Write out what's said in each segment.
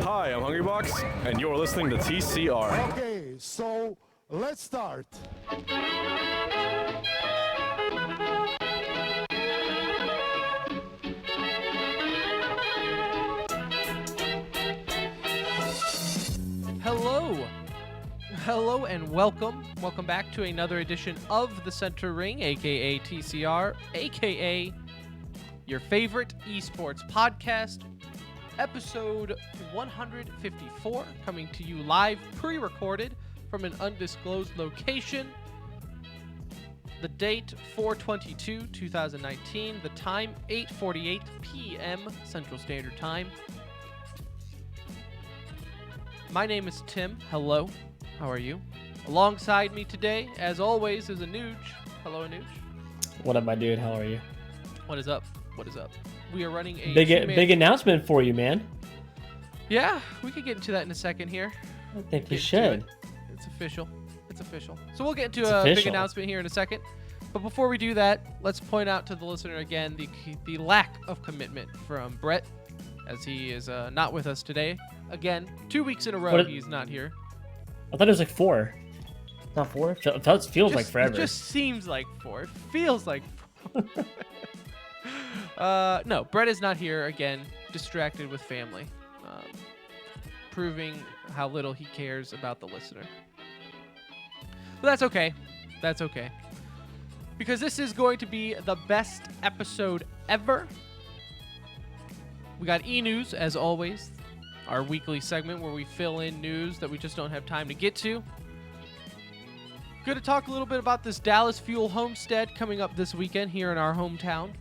Hi, I'm Hungrybox, and you're listening to TCR. Okay, so let's start. Hello and welcome back to another edition of the Center Ring, aka TCR, aka your favorite esports podcast, episode 154, coming to you live, pre-recorded from an undisclosed location. The date 4/22/2019, the time 8:48 p.m. Central Standard Time. My name is Tim. Hello. How are you? Alongside me today, as always, is Anuj. Hello, Anuj. What up, my dude? How are you? What is up? What is up? We are running a big announcement for you, man. Yeah, we could get into that in a second here. I think we should. It's official. It's official. So we'll get into big announcement here in a second. But before we do that, let's point out to the listener again the lack of commitment from Brett, as he is not with us today. Again, 2 weeks in a row he's not here. I thought it was like 4. Not 4? It feels like forever. It just seems like 4. It feels like 4. No, Brett is not here again, distracted with family, proving how little he cares about the listener. But that's okay. That's okay. Because this is going to be the best episode ever. We got e-news, as always, our weekly segment where we fill in news that we just don't have time to get to. Going to talk a little bit about this Dallas Fuel Homestead coming up this weekend here in our hometown.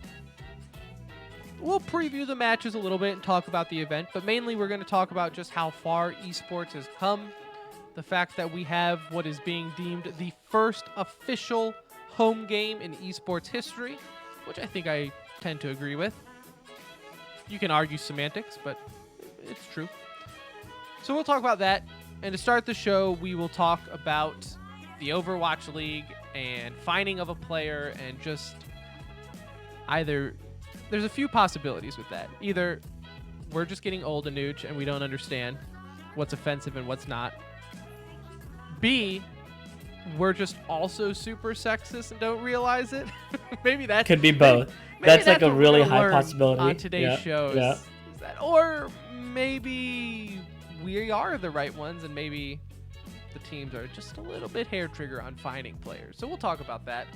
We'll preview the matches a little bit and talk about the event, but mainly we're going to talk about just how far esports has come, the fact that we have what is being deemed the first official home game in esports history, which I think I tend to agree with. You can argue semantics, but it's true. So we'll talk about that. And to start the show, we will talk about the Overwatch League and finding of a player, and just either there's a few possibilities with that. Either we're just getting old and nooch and we don't understand what's offensive and what's not. B, we're just also super sexist and don't realize it. Maybe that could be both. Maybe that's like a really high possibility on today's show. Yeah. Is that, or maybe we are the right ones and maybe the teams are just a little bit hair trigger on finding players. So we'll talk about that.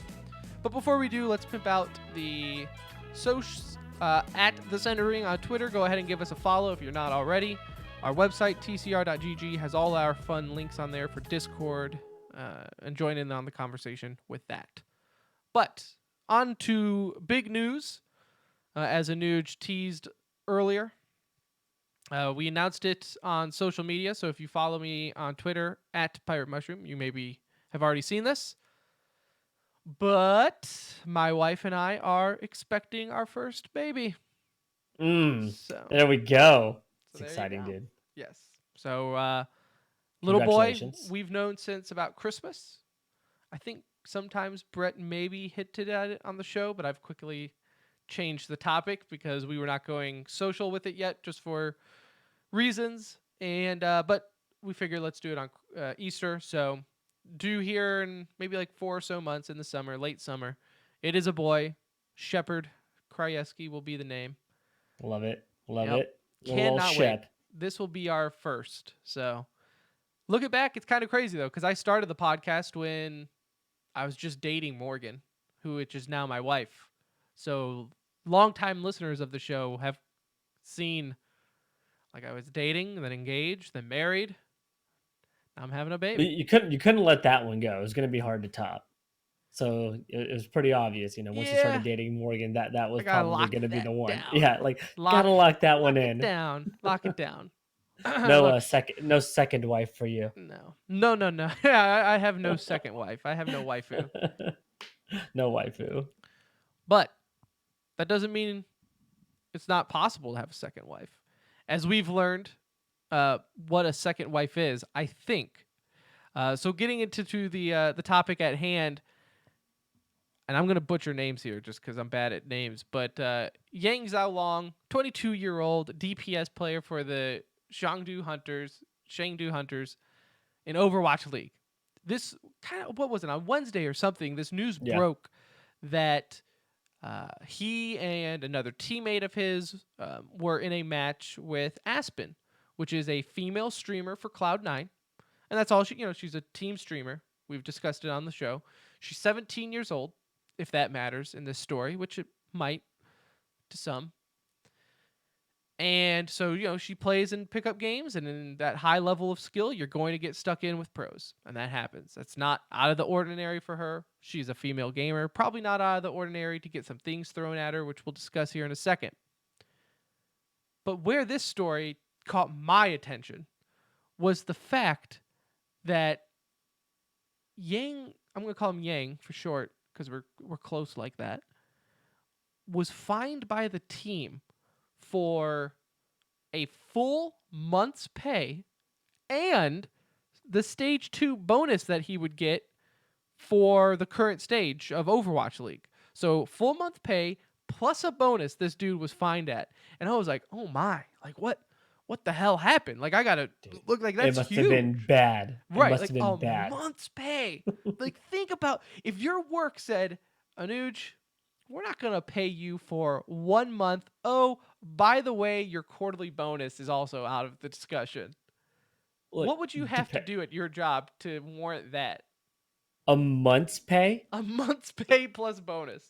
But before we do, let's pimp out the socials at the Center Ring on Twitter. Go ahead and give us a follow if you're not already. Our website, tcr.gg, has all our fun links on there for Discord, and join in on the conversation with that. But on to big news. As Anuj teased earlier, we announced it on social media, so if you follow me on Twitter at Pirate Mushroom, you maybe have already seen this. But my wife and I are expecting our first baby. So there we go. It's exciting, dude. Yes. So little boy, we've known since about Christmas. I think sometimes Brett maybe hinted at it on the show, but I've quickly changed the topic because we were not going social with it yet, just for reasons. And but we figured let's do it on Easter. So due here in maybe like 4 or so months in the summer, late summer. It is a boy. Shepard Krajewski will be the name. Love it. Love it. Cannot wait. This will be our first. So looking back, it's kind of crazy though, because I started the podcast when I was just dating Morgan, who is now my wife. So longtime listeners of the show have seen, like, I was dating, then engaged, then married. Now I'm having a baby. You couldn't let that one go. It was going to be hard to top. So it was pretty obvious, once you started dating Morgan, that was probably going to be the one. Down. Yeah, gotta lock that one in. Lock it down. No second wife for you. No. Yeah, I have no second wife. I have no waifu. No waifu. But that doesn't mean it's not possible to have a second wife. As we've learned what a second wife is, I think. So getting into the topic at hand, and I'm going to butcher names here just because I'm bad at names, but Yang Xiaolong, 22-year-old DPS player for the Chengdu Hunters in Overwatch League. This kind of, what was it, on Wednesday or something, this news Yeah. broke that he and another teammate of his were in a match with Aspen, which is a female streamer for Cloud9. And that's all she's a team streamer. We've discussed it on the show. She's 17 years old, if that matters in this story, which it might to some. And so, she plays in pickup games, and in that high level of skill, you're going to get stuck in with pros. And that happens. That's not out of the ordinary for her. She's a female gamer. Probably not out of the ordinary to get some things thrown at her, which we'll discuss here in a second. But where this story caught my attention was the fact that Yang, I'm going to call him Yang for short because we're close like that, was fined by the team for a full month's pay and the stage 2 bonus that he would get for the current stage of Overwatch League. So full month pay plus a bonus this dude was fined at. And I was like, oh my, like what the hell happened? Like I gotta look like that's It must huge. have been bad. Right, It must like have been bad. a month's pay. Like think about if your work said, Anuj, we're not going to pay you for 1 month. Oh, by the way, your quarterly bonus is also out of the discussion. Look, What would you have to do at your job to warrant that? A month's pay? A month's pay plus bonus.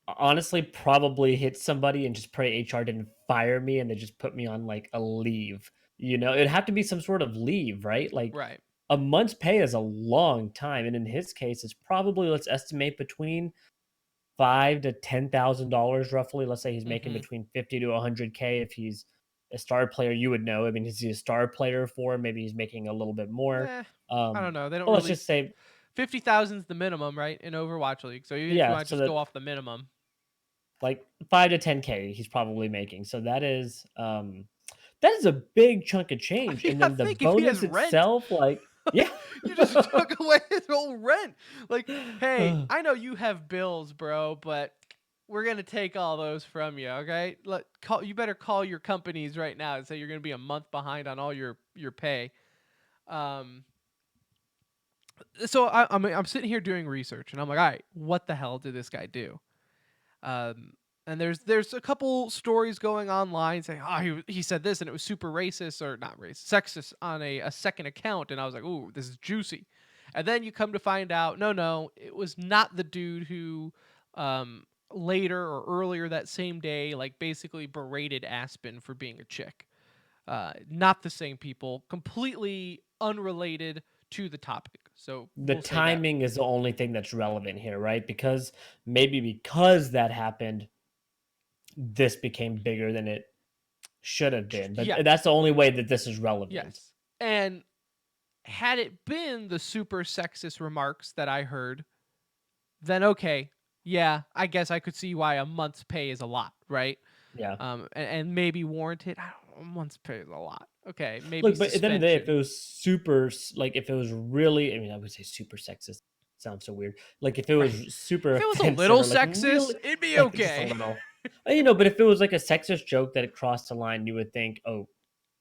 Honestly, probably hit somebody and just pray HR didn't fire me and they just put me on like a leave. It'd have to be some sort of leave, right? Like Right. a month's pay is a long time, and in his case, it's probably, let's estimate, between $5,000 to $10,000 roughly. Let's say he's making between 50 to 100K. If he's a star player, you would know. I mean, is he a star player for him? Maybe he's making a little bit more. I don't know. They don't. Well, really... let's just say 50,000 is the minimum, right, in Overwatch League. So even if you want to just go off the minimum, like 5 to 10K, he's probably making. So that is a big chunk of change. And then the bonus itself, like, yeah. You just took away his whole rent. Like, hey, I know you have bills, bro, but we're going to take all those from you, okay? You better call your companies right now and say you're going to be a month behind on all your pay. So I'm sitting here doing research, and I'm like, all right, what the hell did this guy do? And there's a couple stories going online saying, oh, he said this and it was super racist, or not racist, sexist on a second account. And I was like, ooh, this is juicy. And then you come to find out, no, it was not the dude who later or earlier that same day, like basically berated Aspen for being a chick. Not the same people, completely unrelated to the topic. So the timing is the only thing that's relevant here, right? Because that happened, this became bigger than it should have been. But that's the only way that this is relevant. Yes. And had it been the super sexist remarks that I heard, then okay, yeah, I guess I could see why a month's pay is a lot, right? Yeah. And maybe warranted. I don't know, a month's pay is a lot. Okay, maybe. Look, but at the end of the day, if it was super, like, if it was really, I mean, I would say super sexist. Sounds so weird. Like, if it was super, if it was a little sexist, really, it'd be okay. Just a little. But if it was like a sexist joke that it crossed the line, you would think, oh,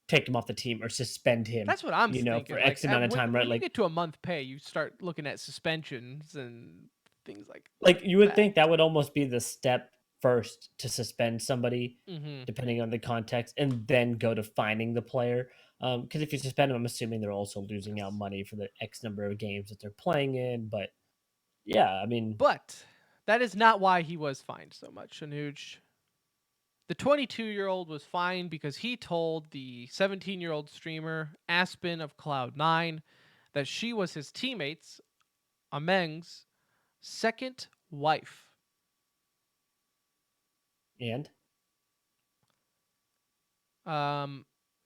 take him off the team or suspend him. That's what I'm thinking. For X amount of time, right? When you get to a month pay, you start looking at suspensions and things like. Like you would think that would almost be the step first to suspend somebody, depending on the context, and then go to fining the player. Because if you suspend them, I'm assuming they're also losing out money for the X number of games that they're playing in. But yeah, I mean, but that is not why he was fined so much, Anuj. The 22-year-old was fined because he told the 17-year-old streamer Aspen of Cloud9 that she was his teammate's, Ameng's, second wife. And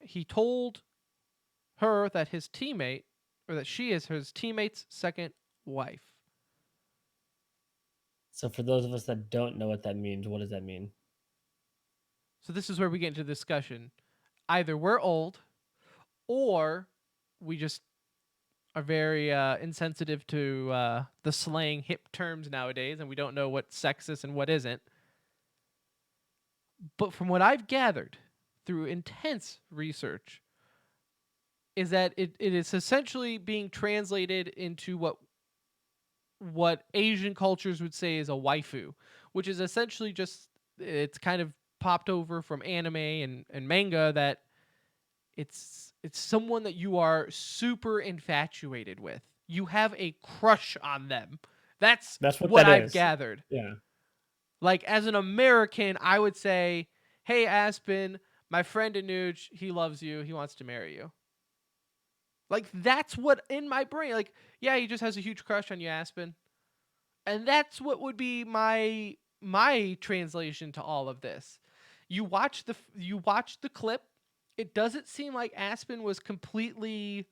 he told her that his teammate, or that she is his teammate's second wife. So for those of us that don't know what that means, what does that mean? So this is where we get into discussion. Either we're old, or we just are very insensitive to the slang hip terms nowadays, and we don't know what's sexist and what isn't. But from what I've gathered through intense research is that it is essentially being translated into what Asian cultures would say is a waifu, which is essentially just, it's kind of popped over from anime and manga, that it's someone that you are super infatuated with. You have a crush on them. That's That's what what that I've is. gathered. Yeah. Like, as an American, I would say, hey, Aspen, my friend Anuj, he loves you. He wants to marry you. Like, that's what in my brain, like, yeah, he just has a huge crush on you, Aspen. And that's what would be my translation to all of this. You watch the clip. It doesn't seem like Aspen was completely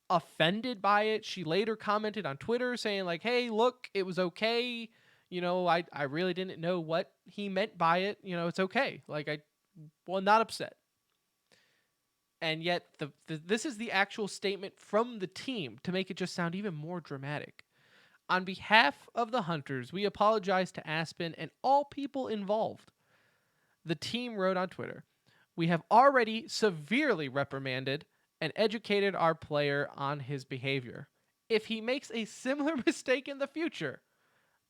offended by it. She later commented on Twitter saying like, "Hey, look, it was okay. I really didn't know what he meant by it. It's okay. Like, not upset." And yet this is the actual statement from the team to make it just sound even more dramatic. On behalf of the Hunters, we apologize to Aspen and all people involved. The team wrote on Twitter, "We have already severely reprimanded and educated our player on his behavior. If he makes a similar mistake in the future,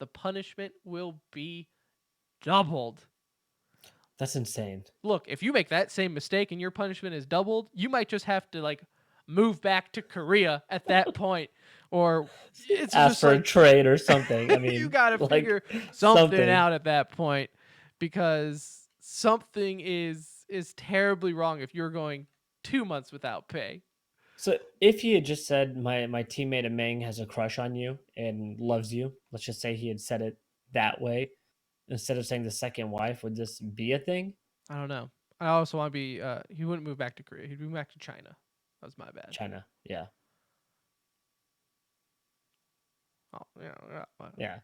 the punishment will be doubled." That's insane. Look, if you make that same mistake and your punishment is doubled, you might just have to like move back to Korea at that point, or it's Ask just for a like trade or something. I mean, you got to like figure something out at that point, because something is terribly wrong if you're going 2 months without pay. So if he had just said my teammate Ameng has a crush on you and loves you, let's just say he had said it that way instead of saying the second wife, would this be a thing? I don't know. I also want to be he wouldn't move back to Korea. He'd move back to China. That was my bad. China. Yeah. Oh, Yeah.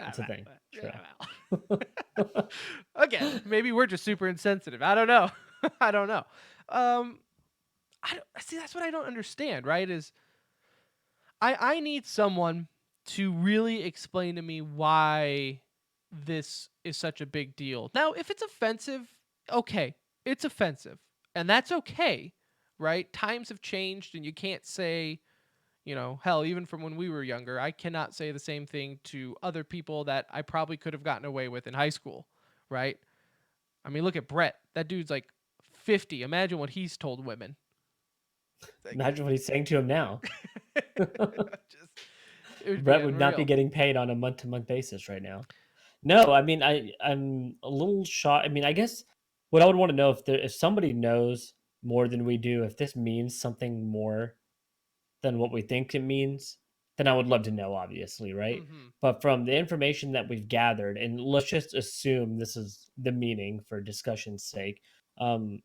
It's a thing. Sure. Again, maybe we're just super insensitive. I don't know. I don't know. I don't see. That's what I don't understand. Right? Is I need someone to really explain to me why this is such a big deal. Now, if it's offensive, okay, it's offensive, and that's okay, right? Times have changed, and you can't say, hell, even from when we were younger, I cannot say the same thing to other people that I probably could have gotten away with in high school, right? I mean, look at Brett. That dude's like 50. Imagine what he's told women. Imagine what he's saying to him now. Just, it would be Brett would not be unreal. getting paid on a month-to-month basis right now. No, I mean I'm a little shocked. I mean, I guess what I would want to know if somebody knows more than we do, if this means something more than what we think it means, then I would love to know, obviously, right? Mm-hmm. But from the information that we've gathered, and let's just assume this is the meaning for discussion's sake, um,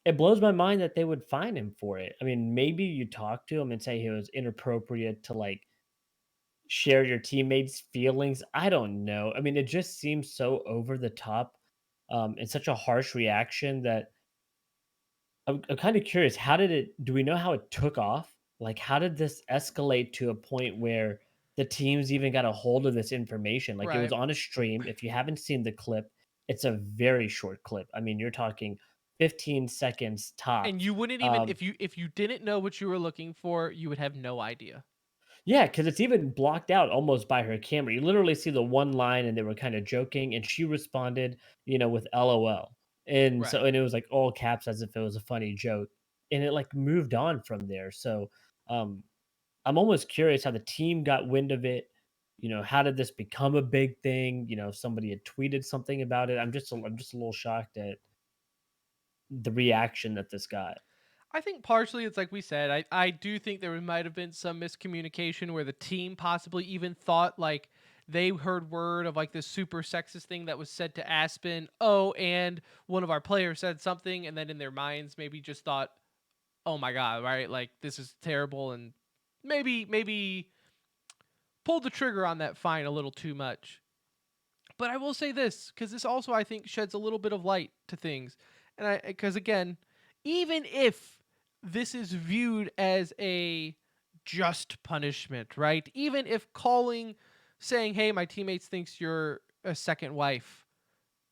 it blows my mind that they would fine him for it. I mean, maybe you talk to him and say he was inappropriate to like share your teammates' feelings. I don't know. I mean, it just seems so over the top, and such a harsh reaction that I'm kind of curious. How did it? Do we know how it took off? Like, how did this escalate to a point where the teams even got a hold of this information? Like, it was Right. on a stream. If you haven't seen the clip, it's a very short clip. I mean, you're talking 15 seconds And tops. you wouldn't even, if you didn't know what you were looking for, you would have no idea. Yeah, because it's even blocked out almost by her camera. You literally see the one line, and they were kind of joking, and she responded, with LOL. Right. And it was like all caps as if it was a funny joke. And it like moved on from there. So um I'm almost curious how the team got wind of it. How did this become a big thing? If somebody had tweeted something about it. I'm just a little shocked at the reaction that this got. I think partially it's like we said. I do think there might have been some miscommunication where the team possibly even thought like they heard word of like this super sexist thing that was said to Aspen. Oh, and one of our players said something, and then in their minds maybe just thought, oh my god, right? Like, this is terrible, and maybe pulled the trigger on that fine a little too much. But I will say this, because this also, I think, sheds a little bit of light to things. And because again, even if this is viewed as a just punishment, right? Even if saying, hey, my teammates thinks you're a second wife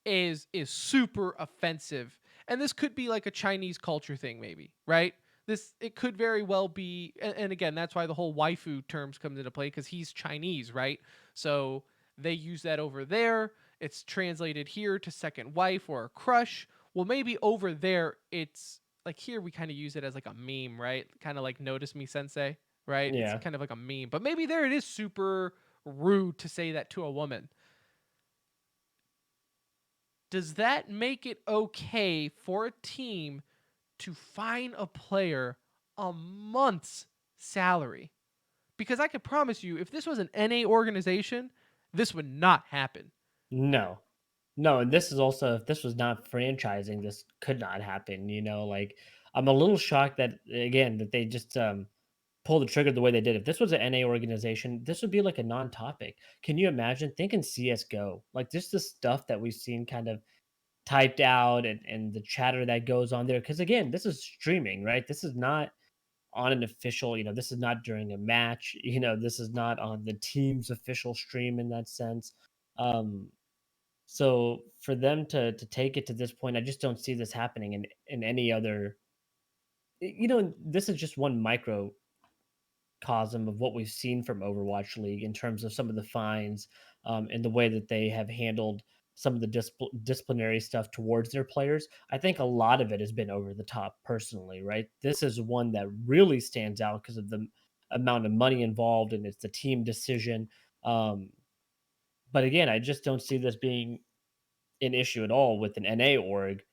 is super offensive, And this could be like a Chinese culture thing, maybe, right? It could very well be, and again, that's why the whole waifu terms comes into play because he's Chinese, right? So they use that over there. It's translated here to second wife or a crush. Well, maybe over there it's like here we kind of use it as like a meme, right? Kind of like notice me sensei, right? It's Yeah. kind of like a meme. But maybe there it is super rude to say that to a woman. Does that make it okay for a team to fine a player a month's salary? Because I can promise you, if this was an NA organization, this would not happen. No. No, and this is also if this was not franchising, this could not happen, like, I'm a little shocked that, again, that they just, pulled the trigger the way they did. If this was an NA organization, this would be like a non-topic. Can you imagine? Think in CS:GO, like, just the stuff that we've seen kind of typed out and the chatter that goes on there. Because again, this is streaming, right? This is not on an official, this is not during a match, this is not on the team's official stream in that sense. Um, so for them to take it to this point, I just don't see this happening in any other. This is just one microcosm of what we've seen from Overwatch League in terms of some of the fines, and the way that they have handled some of the disciplinary stuff towards their players. I think a lot of it has been over the top, personally, right? This is one that really stands out because of the amount of money involved, and it's the team decision. Um, but again, I just don't see this being an issue at all with an NA org.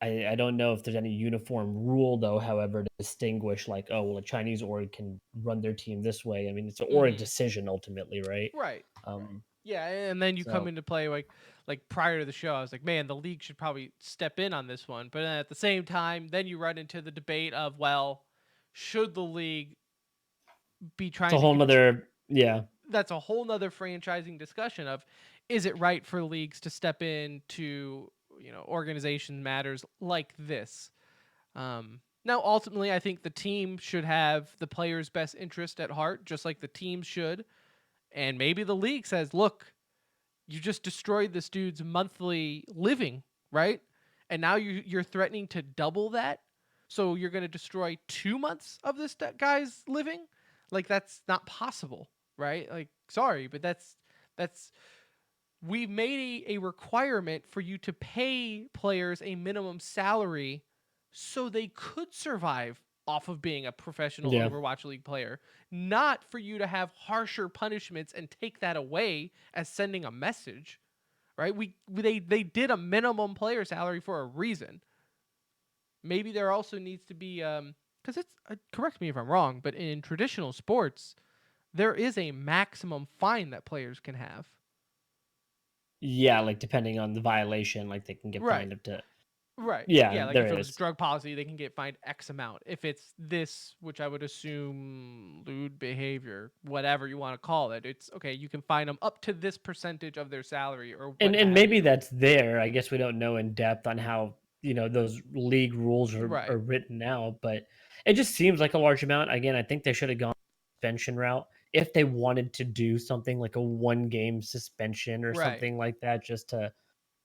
I don't know if there's any uniform rule, though, however, to distinguish, like, oh, well, a Chinese org can run their team this way. I mean, it's an org Mm-hmm. decision ultimately, right? Right. Um, Yeah, and then you come so into play like prior to the show, I was like, man, the league should probably step in on this one. But then at the same time, then you run into the debate of, well, should the league be it's a trying to whole nother, yeah, that's a whole nother franchising discussion of is it right for leagues to step in to organization matters like this. Now ultimately I think the team should have the player's best interest at heart, just like the team should. And maybe the league says, look, you just destroyed this dude's monthly living, right? And now you're threatening to double that. So you're going to destroy 2 months of this guy's living? Like that's not possible, right? Like sorry, but that's we made a requirement for you to pay players a minimum salary so they could survive off of being a professional yeah. Overwatch League player, not for you to have harsher punishments and take that away as sending a message, right? They did a minimum player salary for a reason. Maybe there also needs to be cuz it's correct me if I'm wrong, but in traditional sports there is a maximum fine that players can have. Yeah, like, depending on the violation, like, they can get Right. fined up to. Right. Yeah, Yeah, like there if it was is. drug policy, they can get fined X amount. If it's this, which I would assume lewd behavior, whatever you want to call it, it's okay, you can fine them up to this percentage of their salary or what And have maybe you. that's there. I guess we don't know in depth on how, those league rules are Right. written out, but it just seems like a large amount. Again, I think they should have gone suspension route if they wanted to do something like a one game suspension or Right. something like that, just to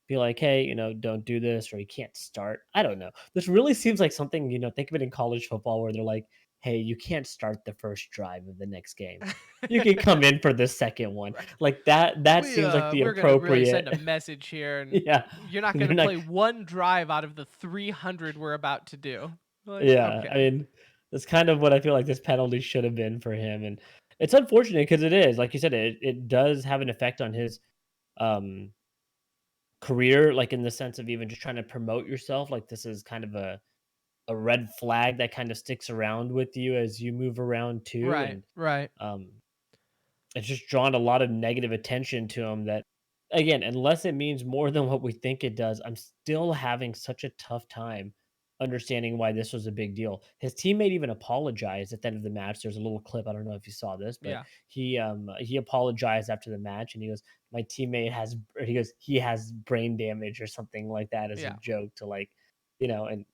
be like, hey, don't do this or you can't start. I don't know. This really seems like something, think of it in college football where they're like, hey, you can't start the first drive of the next game. You can come in for the second one. Right. Like that seems like the We're going to really appropriate. send a message here and Yeah. you're not going They're to not. play one drive out of the 300 we're about to do. Like, Yeah, I okay. mean, that's kind of what I feel like this penalty should have been for him, and it's unfortunate because it is, like you said, it does have an effect on his, um, career, like, in the sense of even just trying to promote yourself, like, this is kind of a red flag that kind of sticks around with you as you move around too, Right. and, Right. um it's just drawn a lot of negative attention to him that, again, unless it means more than what we think it does, I'm still having such a tough time understanding why this was a big deal. His teammate even apologized at the end of the match. There's a little clip. I don't know if you saw this, but Yeah. he apologized after the match and he goes, "My teammate has," or he goes, "He has brain damage," or something like that as a Yeah. joke to, like, and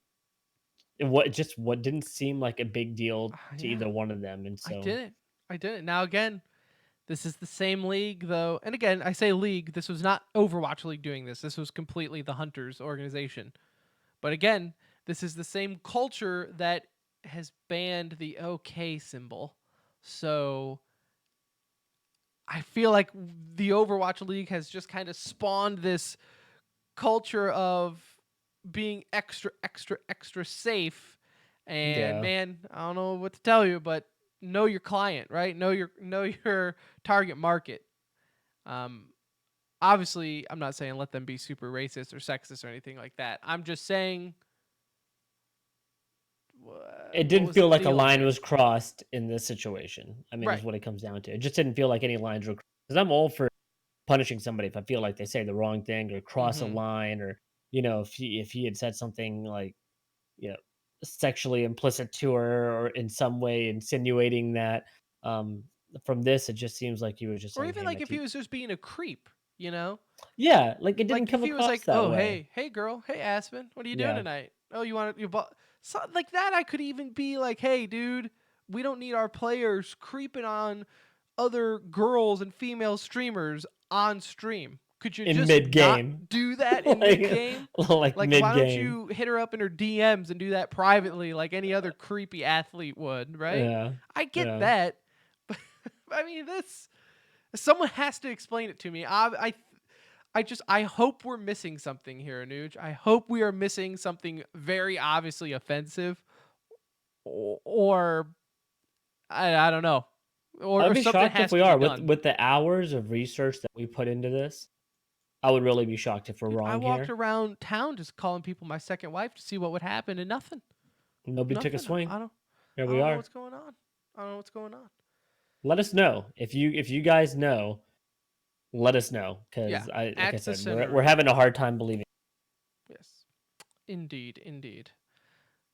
what didn't seem like a big deal to Yeah. either one of them. And I so didn't. I didn't. Now again, This is the same league, though. And again, I say league. This was not Overwatch League doing this. This was completely the Hunters organization. But again, this is the same culture that has banned the OK symbol. So I feel like the Overwatch League has just kind of spawned this culture of being extra, extra, extra safe. And Yeah. man, I don't know what to tell you, but know your client, right? Know your target market. Um, Obviously, I'm not saying let them be super racist or sexist or anything like that. I'm just saying, It what didn't was the feel like a deal line here? was crossed in this situation. I mean, is Right. what it comes down to. It just didn't feel like any lines were, because I'm all for punishing somebody if I feel like they say the wrong thing or cross a Mm-hmm. line, or if he had said something like, you know, sexually implicit to her or in some way insinuating that. Um, from this, it just seems like he was just Or saying, even "Hey, like if he Matisse." was just being a creep, you know? Yeah, like it didn't Like if come he was across like, that "Oh, way. hey girl, hey Aspen, what are you doing Yeah, tonight? Oh, you want to you bought something like that?" I could even be like, "Hey, dude, we don't need our players creeping on other girls and female streamers on stream. Could you in just mid not game, do that in mid like game? like Like, mid why don't game. you hit her up in her DMs and do that privately like any other creepy athlete would, right?" Yeah, I get yeah. that, but I mean, this someone has to explain it to me. I hope we're missing something here, Anuj. I hope we are missing something very obviously offensive, or I don't know, I'd or be something shocked if has we to be are with done. the hours of research that we put into this. I would really be shocked if we're Dude, I wrong walked here. around town just calling people my second wife to see what would happen, and nothing, Nobody took a nothing. swing. Here I we don't know are. what's going on. I don't know what's going on. Let us know if you guys know. Let us know, Yeah, because like I at the said, center we're room. having a hard time believing. Yes, indeed, indeed.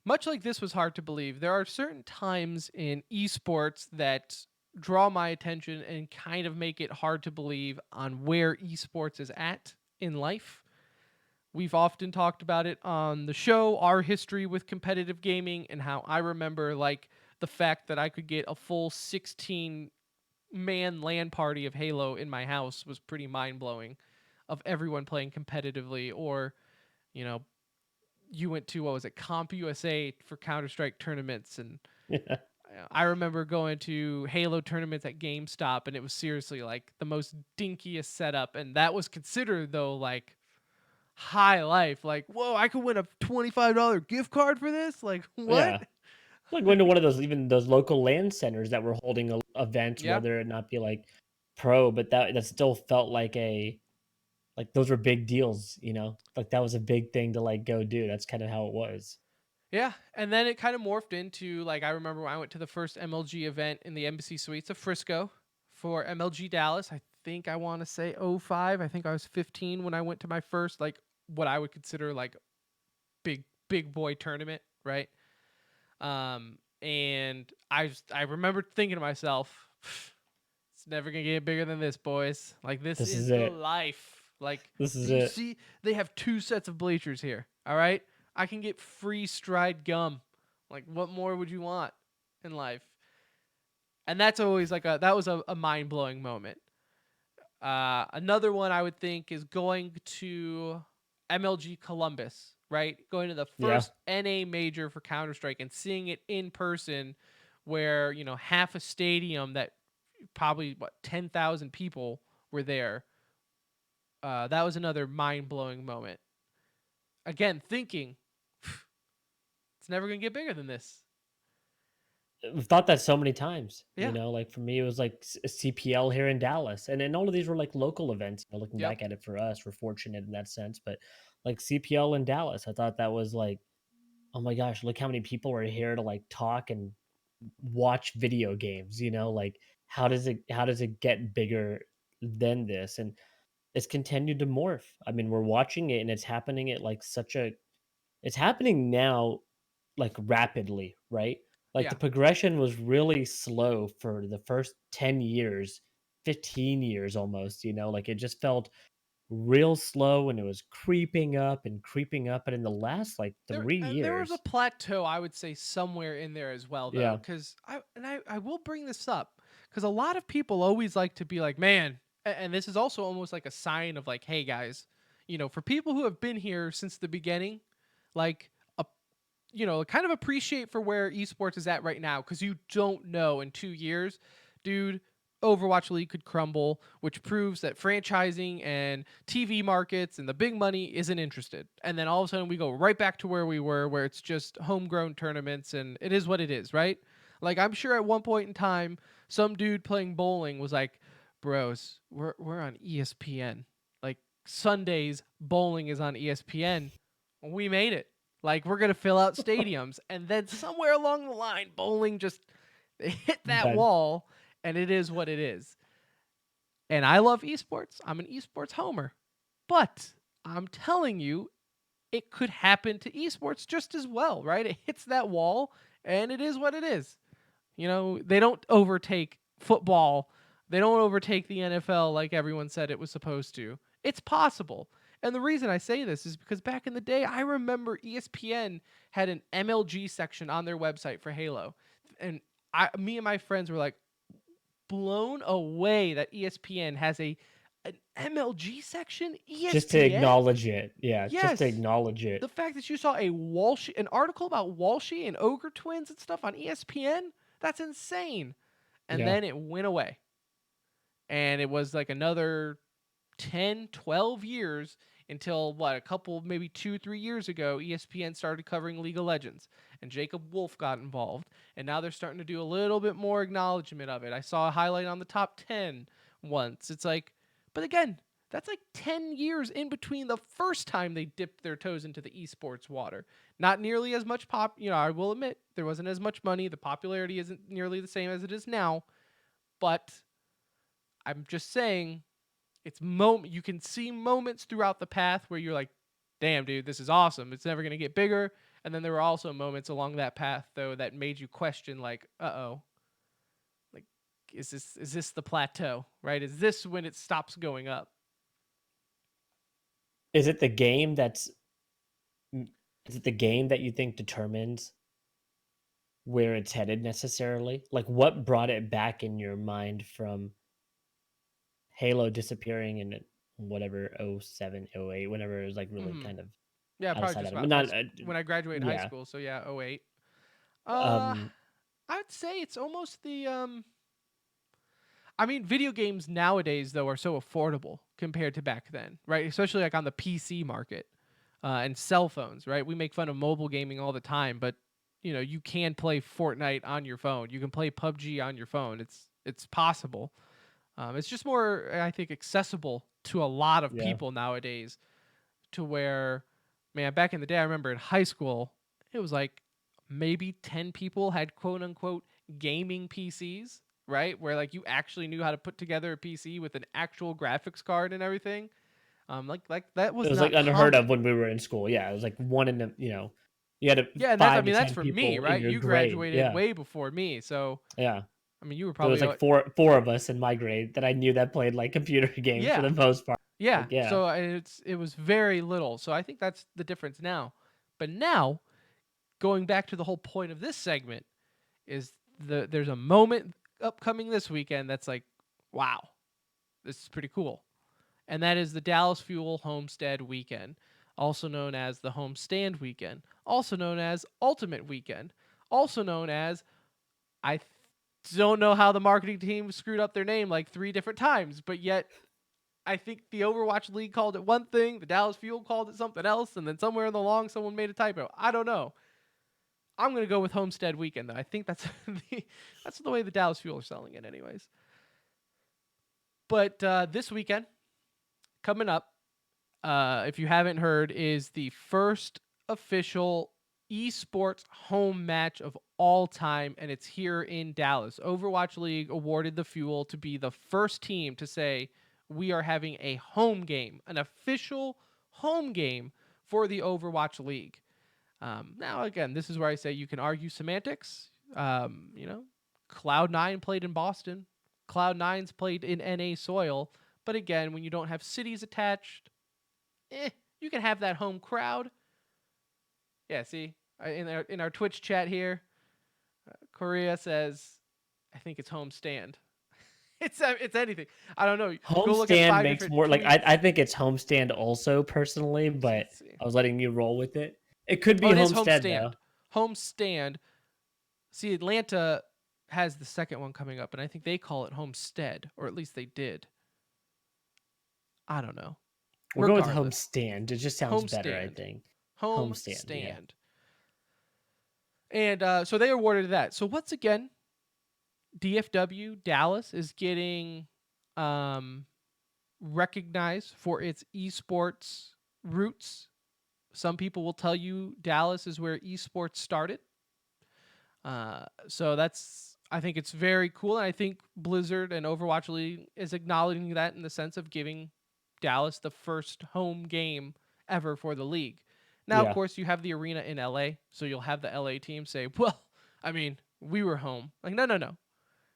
Much like this was hard to believe, there are certain times in esports that draw my attention and kind of make it hard to believe on where esports is at in life. We've often talked about it on the show, our history with competitive gaming, and how I remember like the fact that I could get a full 16 man LAN party of Halo in my house was pretty mind blowing, of everyone playing competitively. Or, you know, you went to, what was it, Comp USA for Counter Strike tournaments, and I remember going to Halo tournaments at GameStop, and it was seriously like the most dinkiest setup, and that was considered though like high life. Like, whoa, I could win a $25 gift card for this. Like, what? Yeah, like going to one of those, even those local land centers that were holding events, Yeah, whether it not be like pro, but that still felt like like those were big deals, like that was a big thing to like go do. That's kind of how it was. yeah. And then it kind of morphed into like, I remember when I went to the first MLG event in the Embassy Suites of Frisco for MLG Dallas. I think I want to say '05. I think I was 15 when I went to my first like what I would consider like big boy tournament, right? And I remember thinking to myself, it's never gonna get bigger than this, boys. Like, this This is is the it. life. Like, This do is you it. see? They have two sets of bleachers here. All right, I can get free stride gum. Like, what more would you want in life? And that's always like that was a mind blowing moment. Another one I would think is going to MLG Columbus, right? Going to the Yeah. first NA major for Counter Strike and seeing it in person, where half a stadium that probably 10,000 people were there. That was another mind blowing moment. Again, thinking it's never gonna get bigger than this. We've thought that so many times, Yeah. like for me, it was like CPL here in Dallas. And all of these were like local events. Looking Yep. back at it, for us, we're fortunate in that sense. But like CPL in Dallas, I thought that was like, oh my gosh, look how many people are here to like talk and watch video games, like how does it get bigger than this? And it's continued to morph. I mean, we're watching it and it's happening at like it's happening now, like rapidly, right? Like the Yeah. progression was really slow for the first 10 years, 15 years almost, like it just felt real slow, and it was creeping up and creeping up. And in the last like There 3 and there was a years, plateau, I would say, somewhere in there as well, though, yeah, because I will bring this up Because a lot of people always like to be like, man, and this is also almost like a sign of like, hey guys, for people who have been here since the beginning, like, kind of appreciate for where esports is at right now, because you don't know in 2 years, dude. Overwatch League could crumble, which proves that franchising and TV markets and the big money isn't interested. And then all of a sudden we go right back to where we were, where it's just homegrown tournaments and it is what it is, right? Like, I'm sure at one point in time, some dude playing bowling was like, bros, we're on ESPN. Like, Sundays, bowling is on ESPN. We made it. Like, we're going to fill out stadiums. And then somewhere along the line, bowling just hit that Done. wall, and it is what it is. And I love esports. I'm an esports homer. But I'm telling you, it could happen to esports just as well, right? It hits that wall, and it is what it is. They don't overtake football. They don't overtake the NFL like everyone said it was supposed to. It's possible. And the reason I say this is because back in the day, I remember ESPN had an MLG section on their website for Halo. And me and my friends were like blown away that ESPN has an MLG section. ESPN? Just to acknowledge it. Yeah, just to Yes. acknowledge it. The fact that you saw an article about Walshy and Ogre Twins and stuff on ESPN, that's insane. And Yeah. then it went away. And it was like another 10, 12 years until a couple, maybe 2-3 years ago, ESPN started covering League of Legends and Jacob Wolf got involved. And now they're starting to do a little bit more acknowledgement of it. I saw a highlight on the top 10 once. It's like, but again, that's like 10 years in between the first time they dipped their toes into the esports water. Not nearly as much I will admit, there wasn't as much money. The popularity isn't nearly the same as it is now. But I'm just saying, you can see moments throughout the path where you're like, damn, dude, this is awesome. It's never going to get bigger. And then there were also moments along that path, though, that made you question, like, uh-oh. Like, is this the plateau, right? Is this when it stops going up? Is it the game that you think determines where it's headed necessarily? Like, what brought it back in your mind from Halo disappearing in whatever 07, 08, whenever it was like really kind of Yeah, probably outside just of it. about Not when I graduated high yeah. school. So yeah, 08. Um I would say it's almost the I mean, video games nowadays though are so affordable compared to back then, right? Especially like on the PC market and cell phones, right? We make fun of mobile gaming all the time, but you can play Fortnite on your phone. You can play PUBG on your phone. It's possible. It's just more, I think, accessible to a lot of yeah. people nowadays. To where, man, back in the day, I remember in high school, it was like maybe 10 people had quote unquote gaming PCs, right? Where like you actually knew how to put together a PC with an actual graphics card and everything. Like that was It was not like unheard common. of when we were in school. Yeah, it was like one in the, you had Yeah, and five to that's 10 for me, people in right? your You grade. graduated Yeah. way before me, so Yeah. I mean, you were There was probably like four of us in my grade that I knew that played like computer games for yeah, the most part. yeah. Like, yeah. So it was very little. So I think that's the difference now. But now, going back to the whole point of this segment, is there's a moment upcoming this weekend that's like, wow, this is pretty cool. And that is the Dallas Fuel Homestead Weekend, also known as the Homestand Weekend, also known as Ultimate Weekend, also known as, I don't know how the marketing team screwed up their name like 3 different times, but yet I think the Overwatch League called it one thing, the Dallas Fuel called it something else, and then somewhere in the long someone made a typo. I don't know. I'm gonna go with Homestead Weekend though. I think that's that's the way the Dallas Fuel are selling it, anyways. But this weekend coming up, if you haven't heard, is the first official esports home match of all time, and it's here in Dallas. Overwatch League awarded the Fuel to be the first team to say we are having a home game, an official home game for the Overwatch League. Now, again, this is where I say you can argue semantics. Cloud9 played in Boston. Cloud9's played in NA soil. But again, when you don't have cities attached, you can have that home crowd. Yeah, see, in our Twitch chat here, Korea says, I think it's home stand. It's anything. I don't know. Go look at Homestand 5 makes different more like tweets. I think it's homestand also personally, but Let's see. I was letting you roll with it. It could Oh, be it is homestead homestand. though. Homestand. See, Atlanta has the second one coming up, and I think they call it homestead, or at least they did. I don't know. We'll go with Regardless, homestand. It just sounds better, I homestand. think. Homestand, yeah. Homestand. And so they awarded that. So once again, DFW Dallas is getting um, recognized for its esports roots. Some people will tell you Dallas is where esports started. So I think it's very cool. And I think Blizzard and Overwatch League is acknowledging that in the sense of giving Dallas the first home game ever for the league. Now, of Yeah. course, you have the arena in LA, so you'll have the LA team say, well, I mean, we were home. Like, no.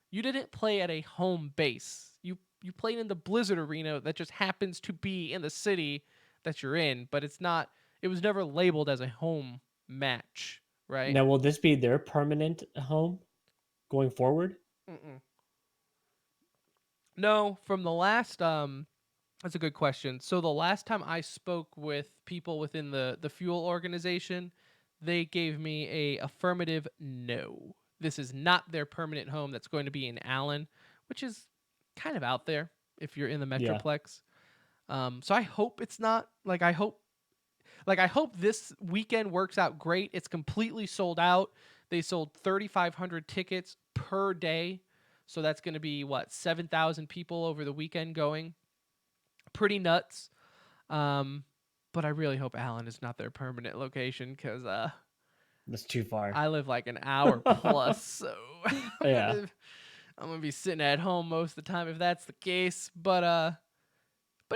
You didn't play at a home base. You played in the Blizzard arena that just happens to be in the city that you're in, but it was never labeled as a home match, right? Now will this be their permanent home going forward? Mm-mm. No, from the last that's a good question. So the last time I spoke with people within the Fuel organization, they gave me a affirmative no. This is not their permanent home that's going to be in Allen, which is kind of out there if you're in the Yeah. Metroplex. So I hope it's not. I hope this weekend works out great. It's completely sold out. They sold 3,500 tickets per day. So that's going to be 7,000 people over the weekend going. Pretty nuts. But I really hope Allen is not their permanent location because That's too far. I live like an hour plus, so Yeah. I'm gonna be sitting at home most of the time if that's the case. But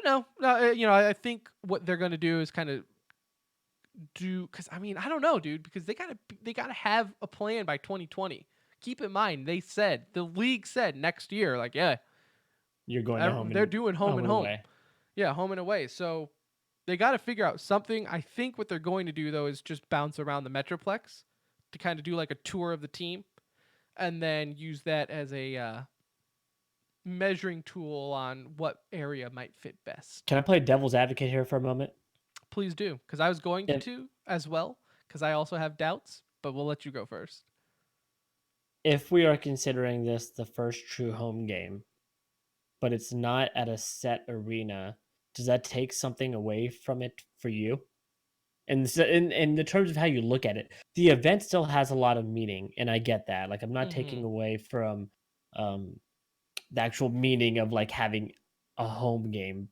no, I think what they're gonna do is kind of because I mean I don't know, dude, because they gotta have a plan by 2020. Keep in mind the league said next year, like You're going to home they're and doing home and home. away. Yeah, home and away. So they got to figure out something. I think what they're going to do though is just bounce around the Metroplex to kind of do like a tour of the team, and then use that as a measuring tool on what area might fit best. Can I play devil's advocate here for a moment? Please do, because I was going If to as well, because I also have doubts. But we'll let you go first. if we are considering this the first true home game, but it's not at a set arena, does that take something away from it for you? And so in the terms of how you look at it, the event still has a lot of meaning, and I get that. Like I'm not taking Mm-hmm. away from the actual meaning of like having a home game,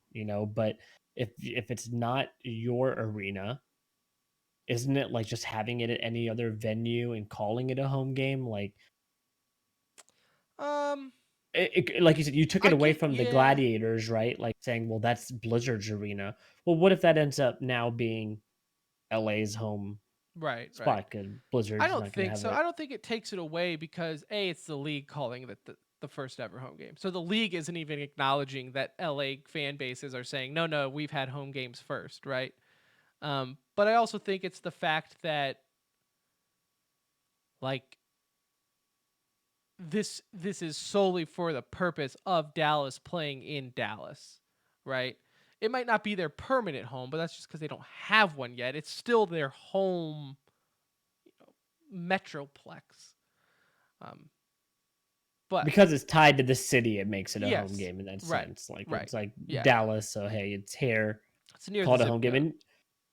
but if it's not your arena, isn't it like just having it at any other venue and calling it a home game? Like Um, like you said, you took it I away get from the yeah, gladiators, right? Like saying, well, that's Blizzard's arena. Well, what if that ends up now being LA's home right, right. spot? Because I Blizzard's don't not going to think have so. it. I don't think it takes it away because it's the league calling it the first ever home game. So the league isn't even acknowledging that LA fan bases are saying, no, we've had home games first, right? But I also think it's the fact that like this is solely for the purpose of Dallas playing in Dallas, right? It might not be their permanent home, but that's just because they don't have one yet. It's still their home metroplex. Um, but Because it's tied to the city, it makes it a home yes, game in that right, sense. Like right, it's like yeah, Dallas, so hey, it's here, it's near call the it a zip home game. code, And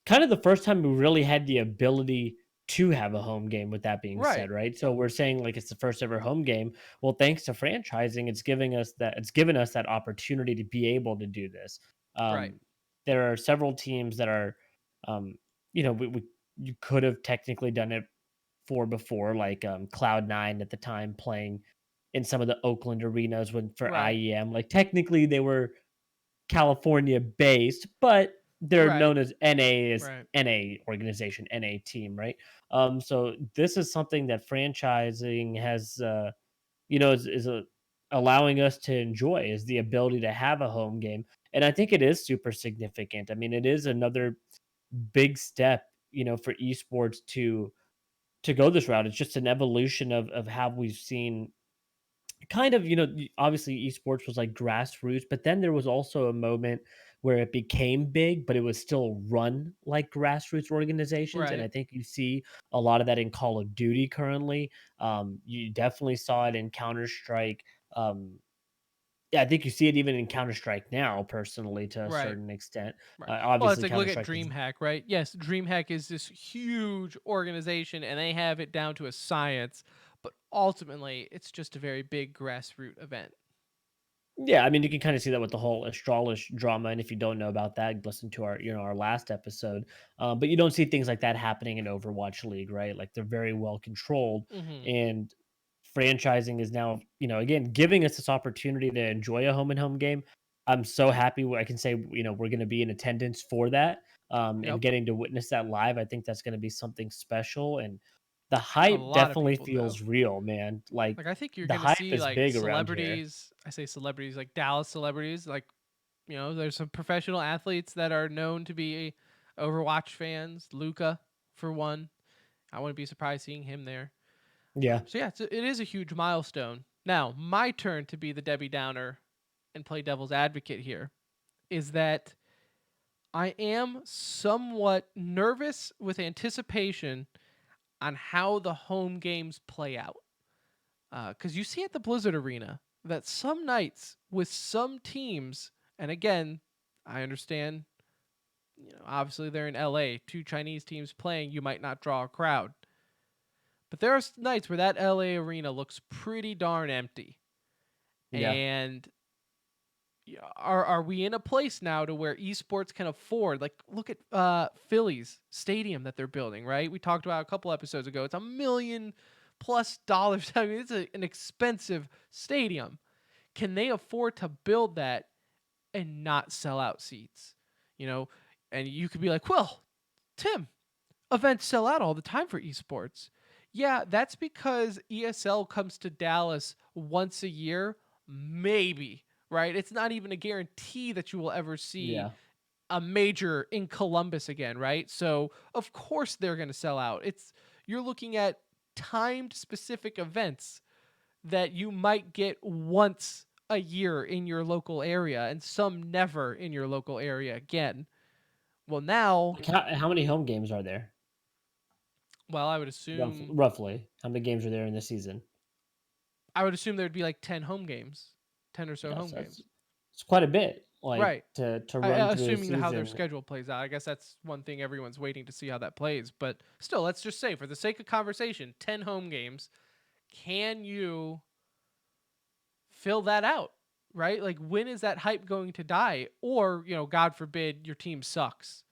kind of the first time we really had the ability to have a home game with that being right, said, right? So we're saying like it's the first ever home game. Well, thanks to franchising, it's given us that opportunity to be able to do this. right, Um, there are several teams that are, um, we you could have technically done it for before, like Cloud9 at the time playing in some of the Oakland arenas when for right, IEM. Like technically they were California based, but they're right, known as NA as right. NA organization, NA team, right? So this is something that franchising has, allowing us to enjoy is the ability to have a home game, and I think it is super significant. I mean, it is another big step, for esports to go this route. It's just an evolution of how we've seen kind of, obviously esports was like grassroots, but then there was also a moment where it became big, but it was still run like grassroots organizations. And Right. I think you see a lot of that in Call of Duty currently. You definitely saw it in Counter Strike. Um, yeah, I think you see it even in Counter Strike now, personally, to a Right. certain extent. Right. Well, it's Obviously, like look Counter at Strike is DreamHack, right? Yes, DreamHack is this huge organization and they have it down to a science, but ultimately it's just a very big grassroots event. Yeah, I mean, you can kind of see that with the whole Astralish drama, and if you don't know about that, listen to our last episode. But you don't see things like that happening in Overwatch League, right? Like they're very well controlled, Mhm. and franchising is now, again, giving us this opportunity to enjoy a home and home game. I'm so happy I can say, we're going to be in attendance for that, and Yep. getting to witness that live. I think that's going to be something special, and the I think a hype lot of definitely people do. feels real, man. Like Like I think you're the going to hype see is like big around here. celebrities, I say celebrities like Dallas celebrities, like there's some professional athletes that are known to be Overwatch fans, Luca for one. I wouldn't be surprised seeing him there. Yeah. So yeah, it is a huge milestone. Now, my turn to be the Debbie Downer and play devil's advocate here is that I am somewhat nervous with anticipation on how the home games play out. Because you see at the Blizzard Arena that some nights with some teams, and again, I understand, obviously they're in LA, two Chinese teams playing, you might not draw a crowd. But there are nights where that LA arena looks pretty darn empty. Yeah. And are we in a place now to where esports can afford, like, look at Philly's stadium that they're building, right? We talked about a couple episodes ago. It's $1 million plus. I mean, it's an expensive stadium. Can they afford to build that and not sell out seats? You know, and you could be like, well, Tim, events sell out all the time for esports. Yeah, that's because ESL comes to Dallas once a year, maybe, right? It's not even a guarantee that you will ever see Yeah. a major in Columbus again, right? So, of course they're going to sell out. You're looking at timed specific events that you might get once a year in your local area and some never in your local area again. Well, now, Like, how many home games are there? well, I would assume Roughly, how many games are there in the season? there'd be like 10 home games, 10 or so Yeah, home so that's games. it's quite a bit, like, Right. to run through a Assuming how their season. schedule plays out. I guess that's one thing everyone's waiting to see how that plays. But still, let's just say, for the sake of conversation, 10 home games. Can you fill that out? Right? Like, when is that hype going to die? Or, God forbid, your team sucks.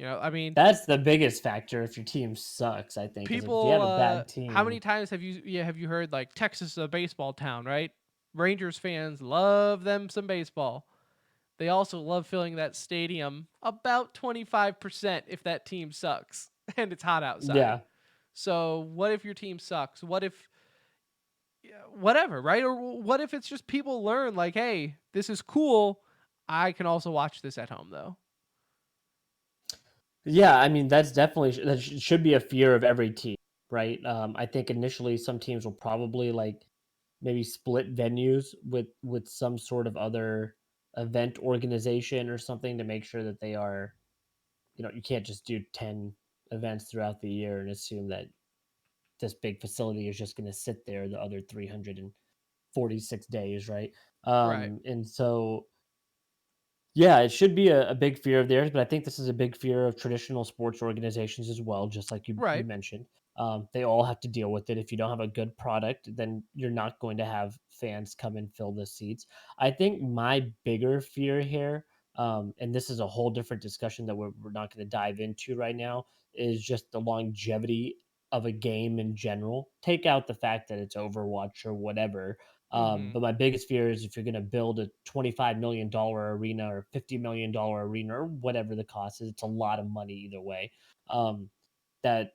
I mean, That's the biggest factor if your team sucks, I think, is if you people, have a bad how many team. times have you heard like Texas is a baseball town, right? Rangers fans love them some baseball. They also love filling that stadium about 25% if that team sucks and it's hot outside. Yeah. So, what if your team sucks? What if, yeah, whatever, right? Or what if it's just people learn, like, hey, this is cool. I can also watch this at home, though. Yeah, I mean, that's definitely should be a fear of every team, right? I think initially some teams will probably, like, maybe split venues with some sort of other event organization or something to make sure that they are, you can't just do 10 events throughout the year and assume that this big facility is just going to sit there the other 346 days, right? Right. And so, yeah, it should be a big fear of theirs, but I think this is a big fear of traditional sports organizations as well, just like you Right. mentioned. They all have to deal with it. If you don't have a good product, then you're not going to have fans come and fill the seats. I think my bigger fear here, and this is a whole different discussion that we're not going to dive into right now, is just the longevity of a game in general. Take out the fact that it's Overwatch or whatever, Mm-hmm. but my biggest fear is if you're going to build a $25 million arena or $50 million arena or whatever the cost is, it's a lot of money either way. Um, that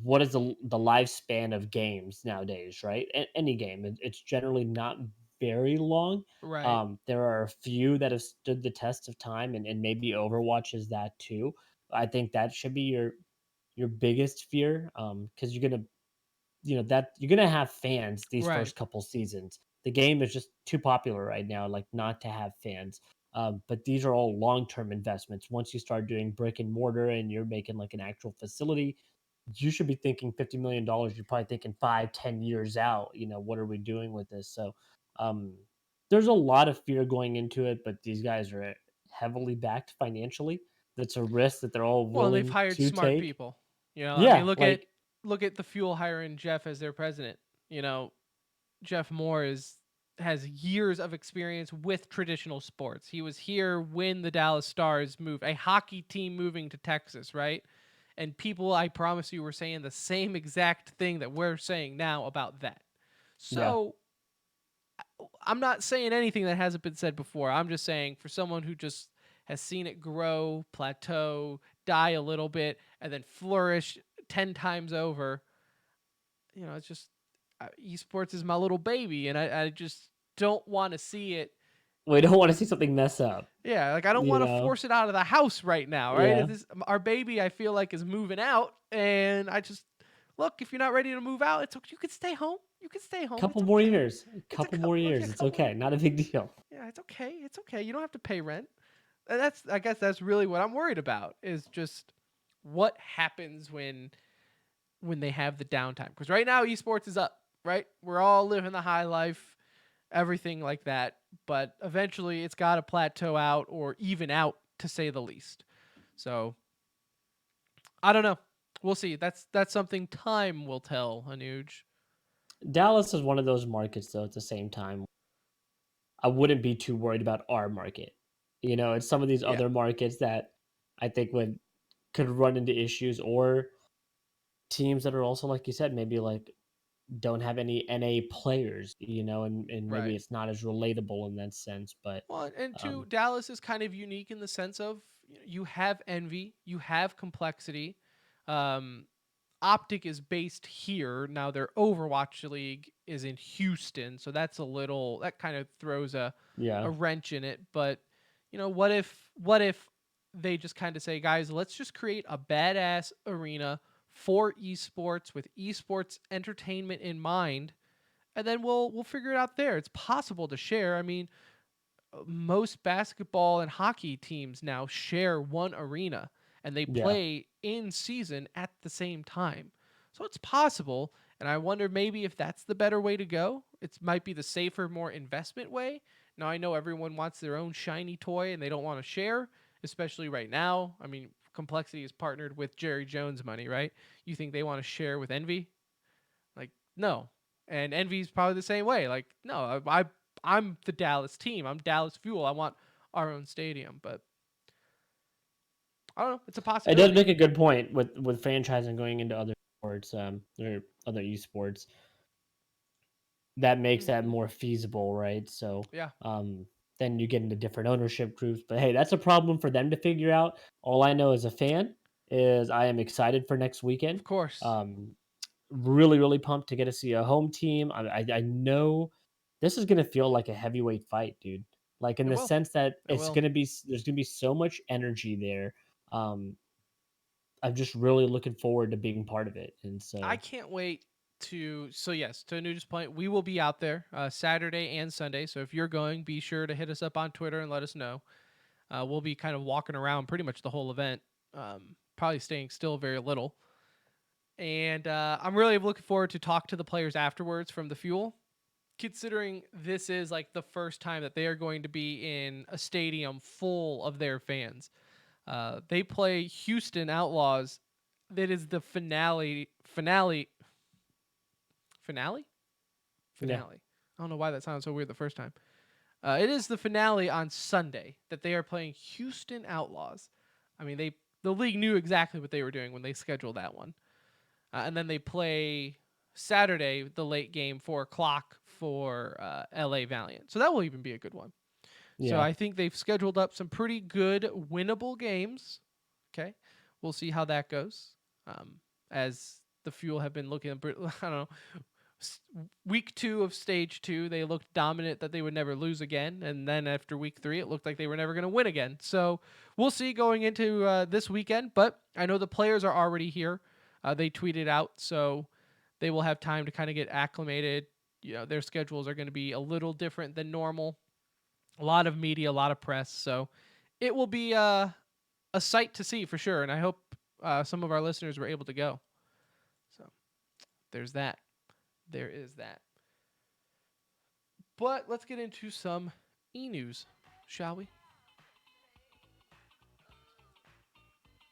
what is the lifespan of games nowadays, right? Any game, it's generally not very long. Right. There are a few that have stood the test of time, and maybe Overwatch is that too. I think that should be your biggest fear, because you're gonna that you're gonna have fans these Right. first couple seasons. The game is just too popular right now, like not to have fans. But these are all long-term investments. Once you start doing brick and mortar and you're making like an actual facility, you should be thinking $50 million. You're probably thinking 5, 10 years out. What are we doing with this? So um, there's a lot of fear going into it, but these guys are heavily backed financially. That's a risk that they're all Well, and they've willing hired to smart take. people. I mean, Yeah, look at the Fuel hiring Jeff as their president. Jeff Moore has years of experience with traditional sports. He was here when the Dallas Stars moved, a hockey team moving to Texas, right? And people, I promise you, were saying the same exact thing that we're saying now about that. yeah. So I'm not saying anything that hasn't been said before. I'm just saying for someone who just has seen it grow, plateau, die a little bit, and then flourish 10 times over, it's just esports is my little baby, and I just don't want to see it. We don't want to see something mess up. Yeah, like I don't You want to know? force it out of the house right now, right? Yeah. Our baby, I feel like, is moving out, and I just look. If you're not ready to move out, it's okay. You can stay home. You can stay home. Couple It's more okay. years. A It's a couple more couple, yeah, years. It's okay. Not a big deal. yeah, it's okay. It's okay. You don't have to pay rent. And I guess that's really what I'm worried about is just what happens when they have the downtime. Because right now esports is up, right? We're all living the high life, everything like that. But eventually it's got to plateau out or even out, to say the least. So I don't know. We'll see. That's something time will tell, Anuj. Dallas is one of those markets, though, at the same time. I wouldn't be too worried about our market. It's some of these Yeah. other markets that I think could run into issues, or teams that are also, like you said, maybe like don't have any NA players, and maybe Right. it's not as relatable in that sense. But Well, and two, um, Dallas is kind of unique in the sense of you have envy, you have complexity. Um, Optic is based here. Now their Overwatch League is in Houston, so that kind of throws yeah, a wrench in it. But what if they just kind of say, guys, let's just create a badass arena for esports with esports entertainment in mind, and then we'll figure it out there. It's possible to share. I mean, most basketball and hockey teams now share one arena and they yeah. play in season at the same time. So it's possible. And I wonder maybe if that's the better way to go. It might be the safer, more investment way. Now, I know everyone wants their own shiny toy and they don't want to share, especially right now. I mean, Complexity is partnered with Jerry Jones money, right? You think they want to share with Envy? Like, no. And Envy's probably the same way. Like, no, I'm the Dallas team. I'm Dallas Fuel. I want our own stadium. But I don't know. It's a It does possibility. make a good point with franchising going into other sports, or other esports. That makes that Hmm. more feasible, right? So, Yeah, um, then you get into different ownership groups. But hey, that's a problem for them to figure out. All I know as a fan is I am excited for next of weekend. course. Um, really, really pumped to get to see a home team. I know this is gonna feel like a heavyweight fight, dude. Like in It the will. sense that It will. there's gonna be so much energy there. Um, I'm just really looking forward to being part of it. And I so, can't wait to. So, yes, to Nugent's point, we will be out there Saturday and Sunday. So, if you're going, be sure to hit us up on Twitter and let us know. We'll be kind of walking around pretty much the whole event, probably staying still very little. And I'm really looking forward to talk to the players afterwards from the Fuel, considering this is like the first time that they are going to be in a stadium full of their fans. They play Houston Outlaws. That is the finale. yeah, I don't know why that sounded so weird the first time. It is the finale on Sunday that they are playing Houston Outlaws. I mean, the league knew exactly what they were doing when they scheduled that one. And then they play Saturday, the late game, 4 o'clock for LA Valiant. So that will even be a good one. So yeah. I think they've scheduled up some pretty good winnable games. Okay, we'll see how that goes. As the Fuel have been looking, I don't know, week 2 of stage 2, they looked dominant that they would never lose again, and then after week 3, it looked like they were never going to win again. So we'll see going into this weekend. But I know the players are already here. They tweeted out, so They will have time to kind of get acclimated. Their schedules are going to be a little different than normal. A lot of media, a lot of press. So it will be a sight to see for sure. And I hope some of our listeners were able to go. So there's that. There is that. But let's get into some e-news, shall we?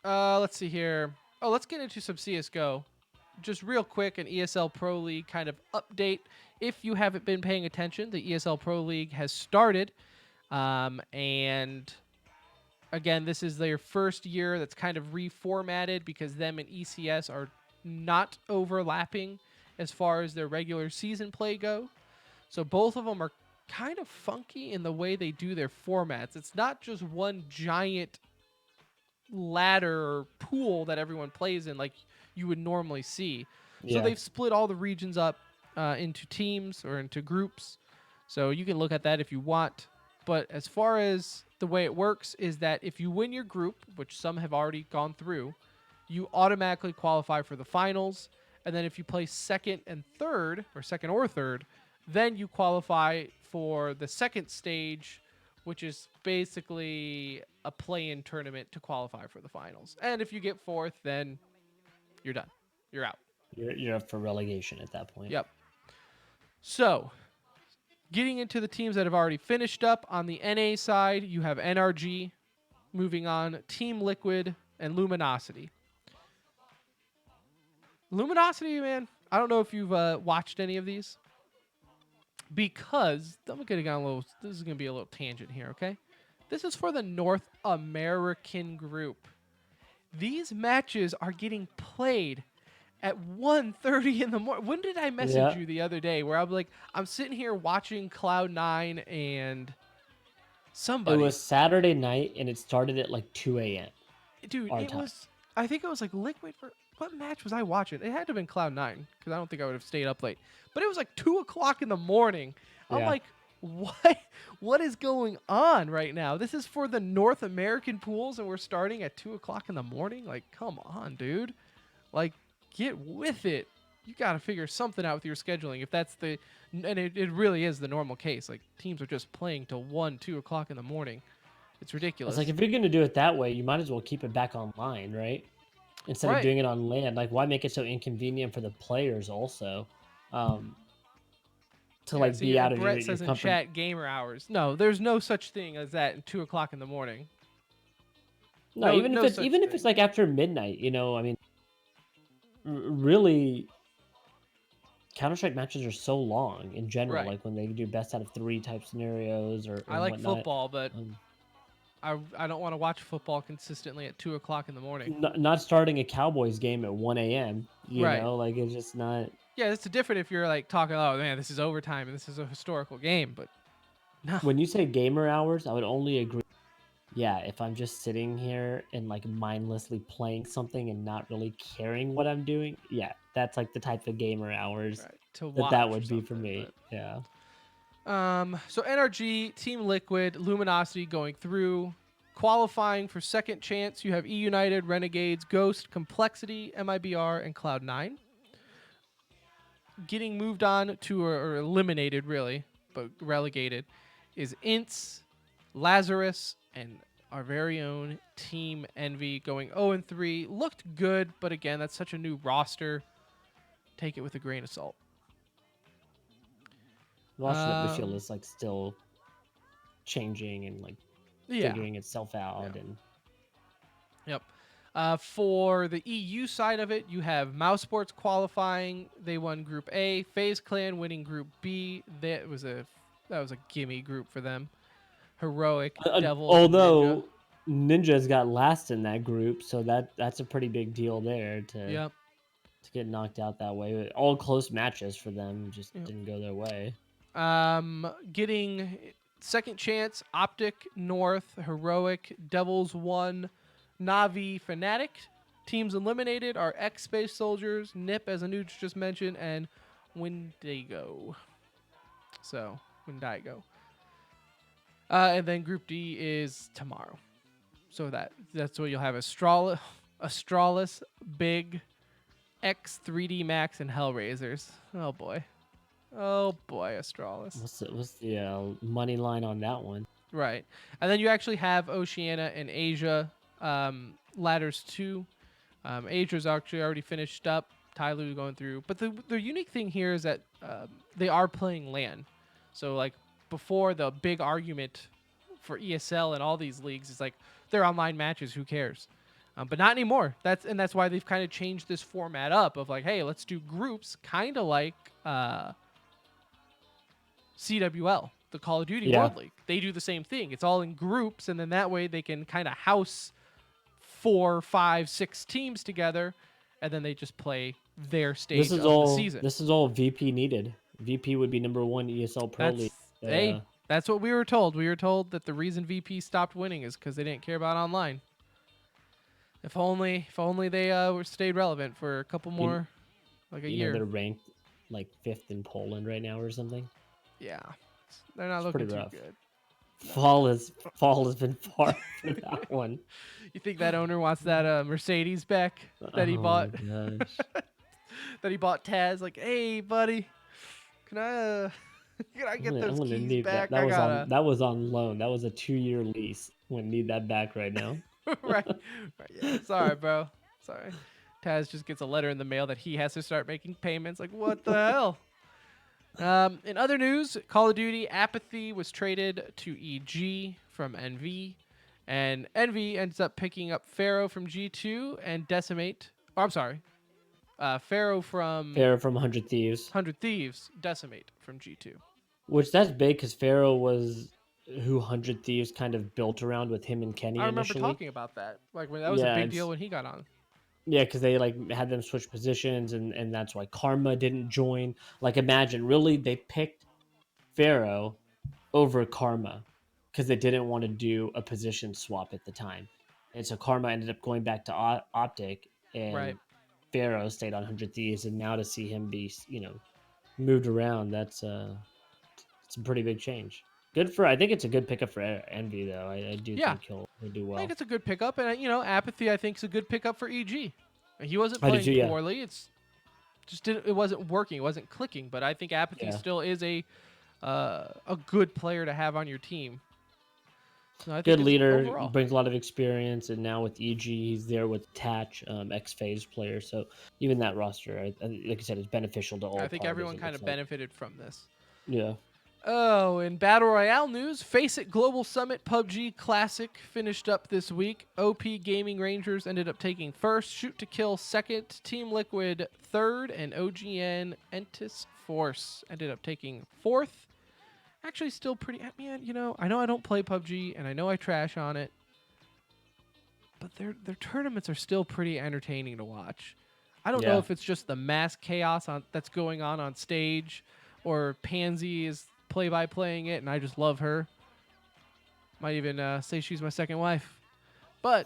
Let's see here. Oh, let's get into some CSGO. Just real quick, an ESL Pro League kind of update. If you haven't been paying attention, the ESL Pro League has started. And again, this is their first year that's kind of reformatted because them and ECS are not overlapping as far as their regular season play go. So both of them are kind of funky in the way they do their formats. It's not just one giant ladder or pool that everyone plays in like you would normally see. So they've split all the regions up into teams or into groups. So you can look at that if you want. But as far as the way it works is that if you win your group, which some have already gone through, you automatically qualify for the finals. And then if you play second or third, then you qualify for the second stage, which is basically a play-in tournament to qualify for the finals. And if you get fourth, then you're done. You're out. You're up for relegation at that point. Yep. So, getting into the teams that have already finished up, on the NA side, you have NRG moving on, Team Liquid, and Luminosity. Luminosity, man, I don't know if you've watched any of these. Because I'm getting on a little. This is gonna be a little tangent here, okay? This is for the North American group. These matches are getting played at 1:30 in the morning. When did I message you the other day? Where I'm sitting here watching Cloud9 and somebody. It was Saturday night, and it started at like 2 a.m. Dude, it was. I think it was like Liquid. What match was I watching? It had to have been Cloud9 because I don't think I would have stayed up late. But it was like 2 o'clock in the morning. I'm like, what? What is going on right now? This is for the North American pools, and we're starting at 2 o'clock in the morning. Like, come on, dude. Like, get with it. You got to figure something out with your scheduling. If that's and it really is the normal case. Like, teams are just playing till 2 o'clock in the morning. It's ridiculous. It's like, if you're going to do it that way, you might as well keep it back online, right? Instead of doing it on land. Like, why make it so inconvenient for the players also? To be out of Brett your says in chat, gamer hours. No, there's no such thing as that at 2 o'clock in the morning. No, even if it's like after midnight, I mean, really, Counter-Strike matches are so long in general. Like when they do best out of 3 type scenarios or I like whatnot. football, but I don't want to watch football consistently at 2 o'clock in the morning. Not starting a Cowboys game at 1 a.m. You know, like it's just not. Yeah, it's different if you're like talking, oh man, this is overtime and this is a historical game, but no. When you say gamer hours, I would only agree. Yeah, if I'm just sitting here and like mindlessly playing something and not really caring what I'm doing, yeah, that's like the type of gamer hours that would be for me. Yeah. So NRG, Team Liquid, Luminosity going through. Qualifying for second chance, you have E United, Renegades, Ghost, Complexity, MIBR, and Cloud9. Getting moved on to, or eliminated really, but relegated, is Ints, Lazarus, and our very own Team Envy going 0-3. Looked good, but again, that's such a new roster. Take it with a grain of salt. Watching that midfield is like still changing and like figuring itself out. Yep. For the EU side of it, you have Mouse Sports qualifying. They won Group A. FaZe Clan winning Group B. That was a gimme group for them. Heroic, Devils. Although Ninja's got last in that group, so that's a pretty big deal there to get knocked out that way. All close matches for them just didn't go their way. Getting second chance, Optic, North, Heroic, Devils 1, Navi, Fnatic. Teams eliminated are X Space Soldiers, NIP, as Anuj just mentioned, and Wendigo. And then Group D is tomorrow. So that's what you'll have. Astralis, Big, X 3D Max and Hellraisers. Oh boy. Oh boy, Astralis. What's the money line on that one? Right. And then you actually have Oceania and Asia ladders too. Asia's actually already finished up. Tyloo going through. But the unique thing here is that they are playing LAN. So like before, the big argument for ESL and all these leagues is like they're online matches. Who cares? But not anymore. That's why they've kind of changed this format up of like, hey, let's do groups, kind of like CWL, the Call of Duty World League. They do the same thing. It's all in groups, and then that way they can kind of house 4, 5, 6 teams together, and then they just play their stage of the season. This is all VP needed. VP would be #1 ESL Pro League. Hey, that's what we were told. We were told that the reason VP stopped winning is because they didn't care about online. If only they were stayed relevant for a couple more, like a year. They're ranked like 5th in Poland right now or something. Yeah, they're not looking too rough. good. Fall has been far for that one. You think that owner wants that Mercedes back that he bought? That he bought Taz? Like, hey, buddy, can I get those keys back? That was on loan. That was a 2-year lease. I'm gonna need that back right now. right. Yeah. Sorry, bro. Sorry. Taz just gets a letter in the mail that he has to start making payments. Like, what the hell? In other news, Call of Duty Apathy was traded to EG from NV, and NV ends up picking up Pharaoh from G2 and Decimate. Oh, I'm sorry. Pharaoh from 100 Thieves. 100 Thieves, Decimate from G2. Which that's big because Pharaoh was who 100 Thieves kind of built around with him and Kenny I remember initially. talking about that. Like when that was a big deal when he got on. Yeah, because they like had them switch positions, and that's why Karma didn't join. Like, imagine, really, they picked Pharaoh over Karma because they didn't want to do a position swap at the time, and so Karma ended up going back to Optic, and Pharaoh stayed on 100 Thieves, and now to see him be moved around, it's a pretty big change. I think it's a good pickup for Envy, though. I do think he'll do well. I think it's a good pickup, and Apathy I think is a good pickup for EG. He wasn't playing poorly. It's just it wasn't working. It wasn't clicking. But I think Apathy still is a good player to have on your team. So I think good leader, overall. Brings a lot of experience, and now with EG, he's there with Tatch, X-Phase player. So even that roster, like I said, is beneficial to all. I think everyone kind of benefited from this. Yeah. Oh, in Battle Royale news, Face It Global Summit PUBG Classic finished up this week. OP Gaming Rangers ended up taking first, Shoot to Kill second, Team Liquid third, and OGN Entis Force ended up taking fourth. Actually, still pretty. Man, I know I don't play PUBG, and I know I trash on it, but their tournaments are still pretty entertaining to watch. I don't know if it's just the mass chaos that's going on stage, or Pansy is play-by-playing it, and I just love her. Might even say she's my second wife. But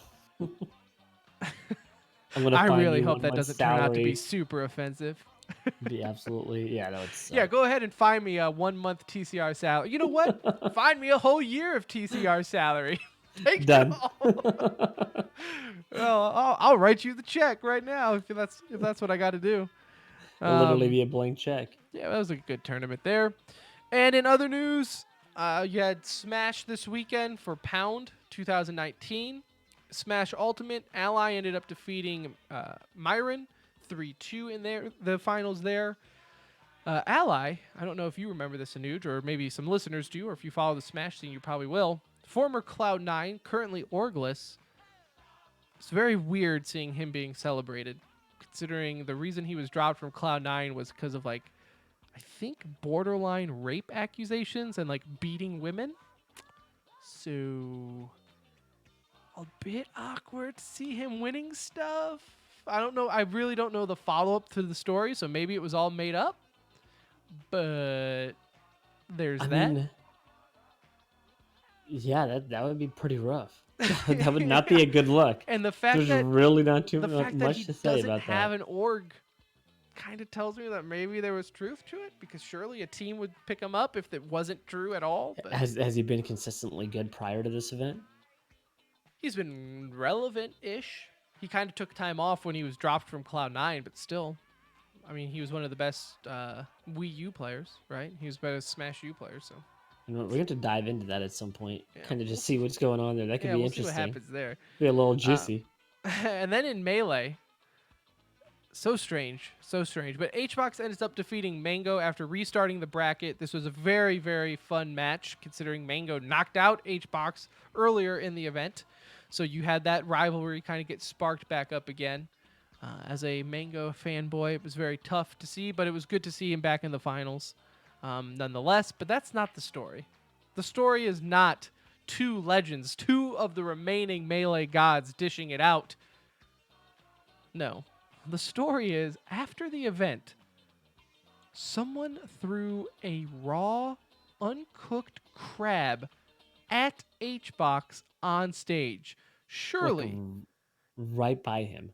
I really hope that doesn't turn out to be super offensive. Absolutely. Yeah, no, it's... Yeah, go ahead and find me a 1-month TCR salary. You know what? Find me a whole year of TCR salary. Take Done. it all. Well, I'll write you the check right now if that's what I got to do. It'll literally be a blank check. Yeah, that was a good tournament there. And in other news, you had Smash this weekend for Pound 2019. Smash Ultimate, Ally ended up defeating Myron 3-2 in the finals there. Ally, I don't know if you remember this, Anuj, or maybe some listeners do, or if you follow the Smash scene, you probably will. Former Cloud9, currently Orgless. It's very weird seeing him being celebrated, considering the reason he was dropped from Cloud9 was because of, like, I think borderline rape accusations and, like, beating women. So, a bit awkward to see him winning stuff. I don't know. I really don't know the follow-up to the story, so maybe it was all made up. But there's that. Mean, yeah, that would be pretty rough. That would not be a good look. And the fact There's that really not too the fact much that he to say doesn't about have that. an org kind of tells me that maybe there was truth to it, because surely a team would pick him up if it wasn't true at all. But Has he been consistently good prior to this event? he's been relevant-ish. he kind of took time off when he was dropped from Cloud9, but still, I mean, he was one of the best Wii U players, right? He was better Smash U players, so. We're going to dive into that at some point, Yeah, kind of just see what's going on there. That could be we'll interesting. see what happens there. Be a little juicy. And then in Melee, so strange. But HBox ends up defeating Mango after restarting the bracket. This was a very, very fun match, considering Mango knocked out HBox earlier in the event. So you had that rivalry kind of get sparked back up again. As a Mango fanboy, it was very tough to see, but it was good to see him back in the finals nonetheless. But that's not the story. The story is not two legends, two of the remaining Melee gods dishing it out. No. The story is, after the event, someone threw a raw, uncooked crab at HBox on stage. Surely, right by him.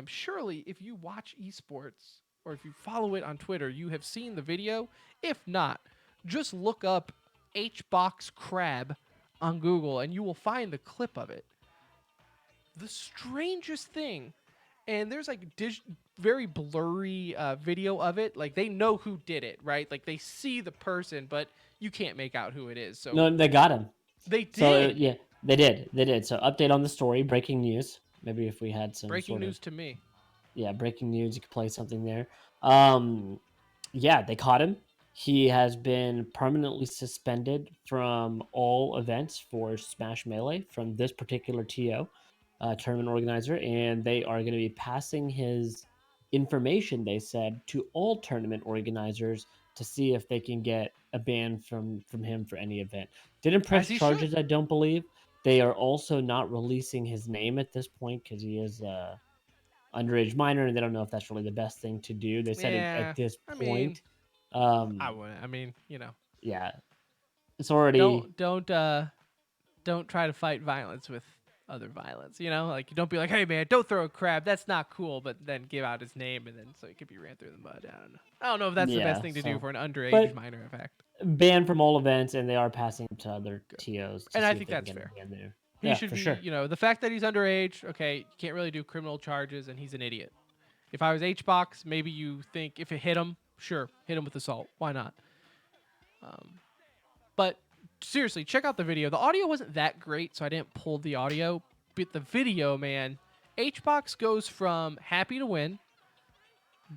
Surely, if you watch esports or if you follow it on Twitter, you have seen the video. If not, just look up HBox crab on Google and you will find the clip of it. The strangest thing, and there's like very blurry video of it. Like they know who did it, right? Like they see the person, but you can't make out who it is. So no, they got him. They did. So yeah, they did. So update on the story. Breaking news. Maybe if we had some breaking news to me. Yeah, breaking news. You could play something there. Yeah, they caught him. He has been permanently suspended from all events for Smash Melee from this particular TO. Tournament organizer, and they are going to be passing his information, they said, to all tournament organizers to see if they can get a ban from him for any event. Didn't press charges, I don't believe. They are also not releasing his name at this point because he is underage minor, and they don't know if that's really the best thing to do. They said at this point. I wouldn't. I mean, you know. Yeah, it's already. Don't try to fight violence with other violence, you know, like you don't be like, hey man, don't throw a crab, that's not cool, but then give out his name and then so it could be ran through the mud. I don't know if that's the best thing to do for an underage minor effect. Banned from all events, and they are passing to other TOs, and I think that's fair. He should be, you know, the fact that he's underage, okay, you can't really do criminal charges, and he's an idiot. If I was HBox, maybe you think if it hit him, sure, hit him with assault, why not? But seriously, check out the video. The audio wasn't that great, so I didn't pull the audio. But the video, man, HBox goes from happy to win,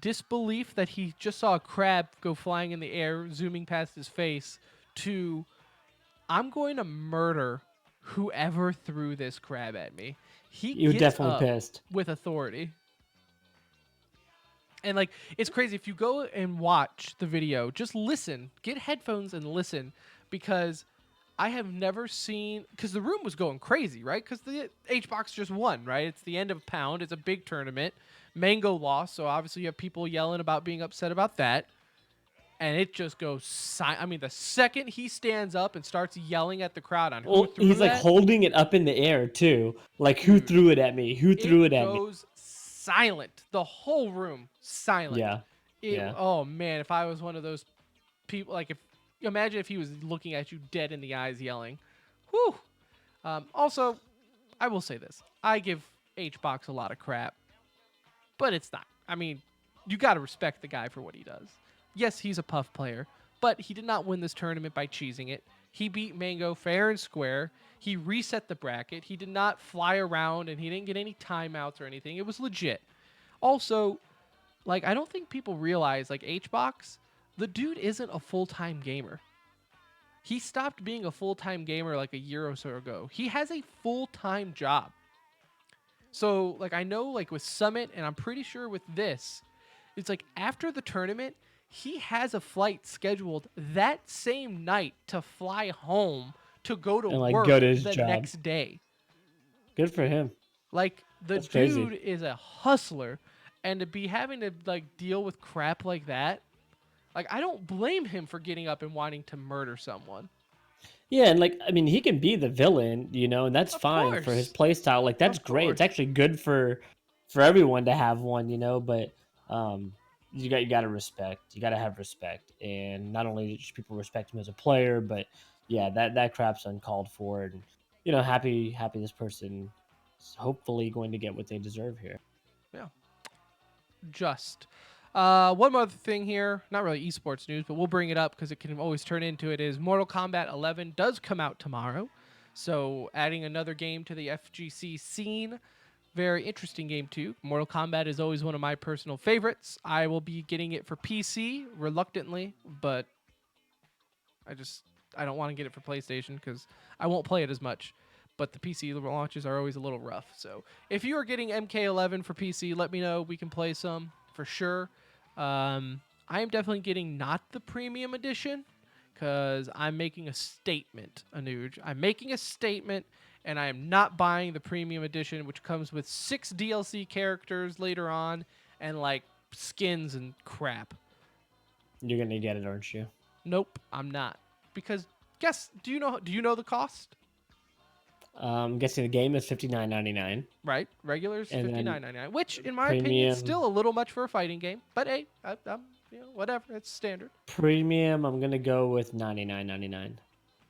disbelief that he just saw a crab go flying in the air, zooming past his face, to I'm going to murder whoever threw this crab at me. He was definitely pissed with authority. And like, it's crazy. If you go and watch the video, just listen, get headphones and listen, because I have never seen, because the room was going crazy, right? Because the HBox just won, right? It's the end of Pound. It's a big tournament. Mango lost, so obviously you have people yelling about being upset about that. And it just goes I mean, the second he stands up and starts yelling at the crowd on who threw he's like holding it up in the air too. Like, who threw it at me? Who threw it at me? It goes silent. The whole room silent. Yeah. Oh man, if I was one of those people, like imagine if he was looking at you dead in the eyes yelling. Whew. Also, I will say this. I give HBox a lot of crap, but it's not. I mean, you got to respect the guy for what he does. Yes, he's a puff player, but he did not win this tournament by cheesing it. He beat Mango fair and square. He reset the bracket. He did not fly around, and he didn't get any timeouts or anything. It was legit. Also, like, I don't think people realize, like, HBox, the dude isn't a full-time gamer. He stopped being a full-time gamer like a year or so ago. He has a full-time job. So, like, I know, like, with Summit, and I'm pretty sure with this, it's like after the tournament, he has a flight scheduled that same night to fly home to go to work the next day. Good for him. Like, the dude is a hustler, and to be having to, like, deal with crap like that, like, I don't blame him for getting up and wanting to murder someone. Yeah, and, like, I mean, he can be the villain, you know, and that's fine for his playstyle. Like, that's great. It's actually good for everyone to have one, you know, but you got to respect. You got to have respect, and not only should people respect him as a player, but yeah, that crap's uncalled for, and you know, happy this person hopefully going to get what they deserve here. Yeah. Just. One more thing here, not really esports news, but we'll bring it up because it can always turn into it, is Mortal Kombat 11 does come out tomorrow. So adding another game to the FGC scene. Very interesting game too. Mortal Kombat is always one of my personal favorites. I will be getting it for PC reluctantly, but I don't want to get it for PlayStation because I won't play it as much. But the PC launches are always a little rough. So if you are getting MK11 for PC, let me know. We can play some for sure. I am definitely getting not the premium edition because I'm making a statement, Anuj. I'm making a statement, and I am not buying the premium edition, which comes with 6 DLC characters later on and like skins and crap. You're going to get it, aren't you? Nope, I'm not. Because do you know the cost? I'm guessing the game is $59.99. Right, regular is $59.99, which in my opinion premium- is still a little much for a fighting game. But hey, I'm whatever, it's standard. Premium, I'm gonna go with $99.99.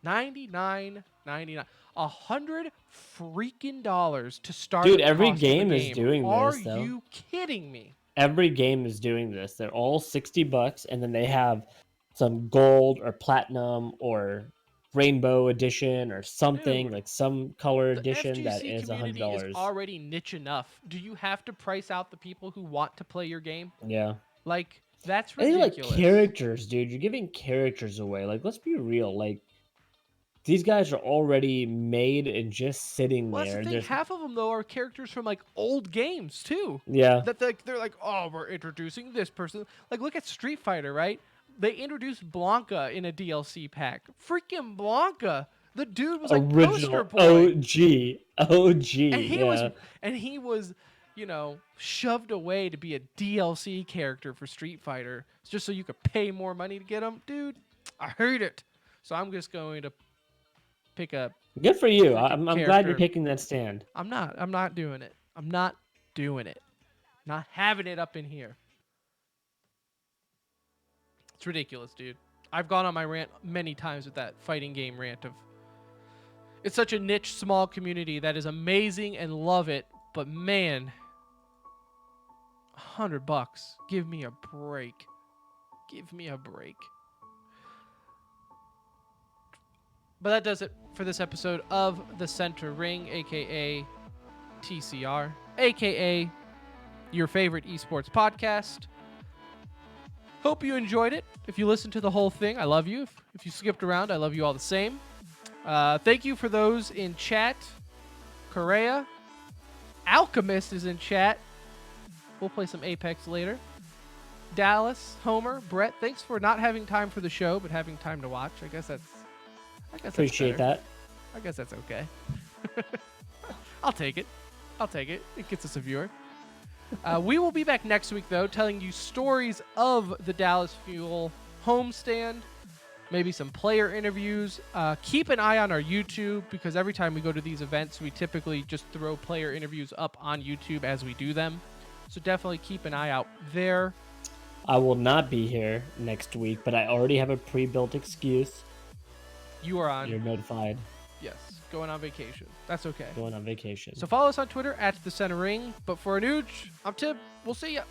$99.99, $100 freaking dollars to start. Dude, the every cost of the game is doing Are this, though. you kidding me? Every game is doing this. They're all $60, and then they have some gold or platinum or rainbow edition or something. Dude, like some color The edition that FGC is community $100. is already niche enough. Do you have to price out the people who want to play your game? Yeah. Like, that's I think ridiculous. like characters, dude. You're giving characters away. Like, let's be real. Like, these guys are already made and just sitting Well, that's there. the thing. Half of them though are characters from like old games too. Yeah. That they're like, oh, we're introducing this person. Like, look at Street Fighter, right? They introduced Blanca in a DLC pack. Freaking Blanca. The dude was like Original poster boy. OG. And he was, shoved away to be a DLC character for Street Fighter, just so you could pay more money to get him. Dude, I hate it. So I'm just going to pick a. Good for you. freaking I'm glad you're character. taking that stand. I'm not doing it. I'm not doing it. Not having it up in here. It's ridiculous, dude. I've gone on my rant many times with that fighting game rant of it's such a niche, small community that is amazing and love it, but man, $100. Give me a break. Give me a break. But that does it for this episode of The Center Ring, aka TCR, aka your favorite esports podcast. Hope you enjoyed it. If you listened to the whole thing, I love you. If you skipped around, I love you all the same. Thank you for those in chat. Correa. Alchemist is in chat. We'll play some Apex later. Dallas, Homer, Brett, thanks for not having time for the show, but having time to watch. I guess that's Appreciate better. that. I guess that's okay. I'll take it. It gets us a viewer. We will be back next week, though, telling you stories of the Dallas Fuel homestand, maybe some player interviews. Keep an eye on our YouTube, because every time we go to these events, we typically just throw player interviews up on YouTube as we do them. So definitely keep an eye out there. I will not be here next week, but I already have a pre-built excuse. You are on. You're notified. Yes, going on vacation. That's okay. Going on vacation. So follow us on Twitter @TheCenterRing. But for Anuj, I'm Tim. We'll see ya.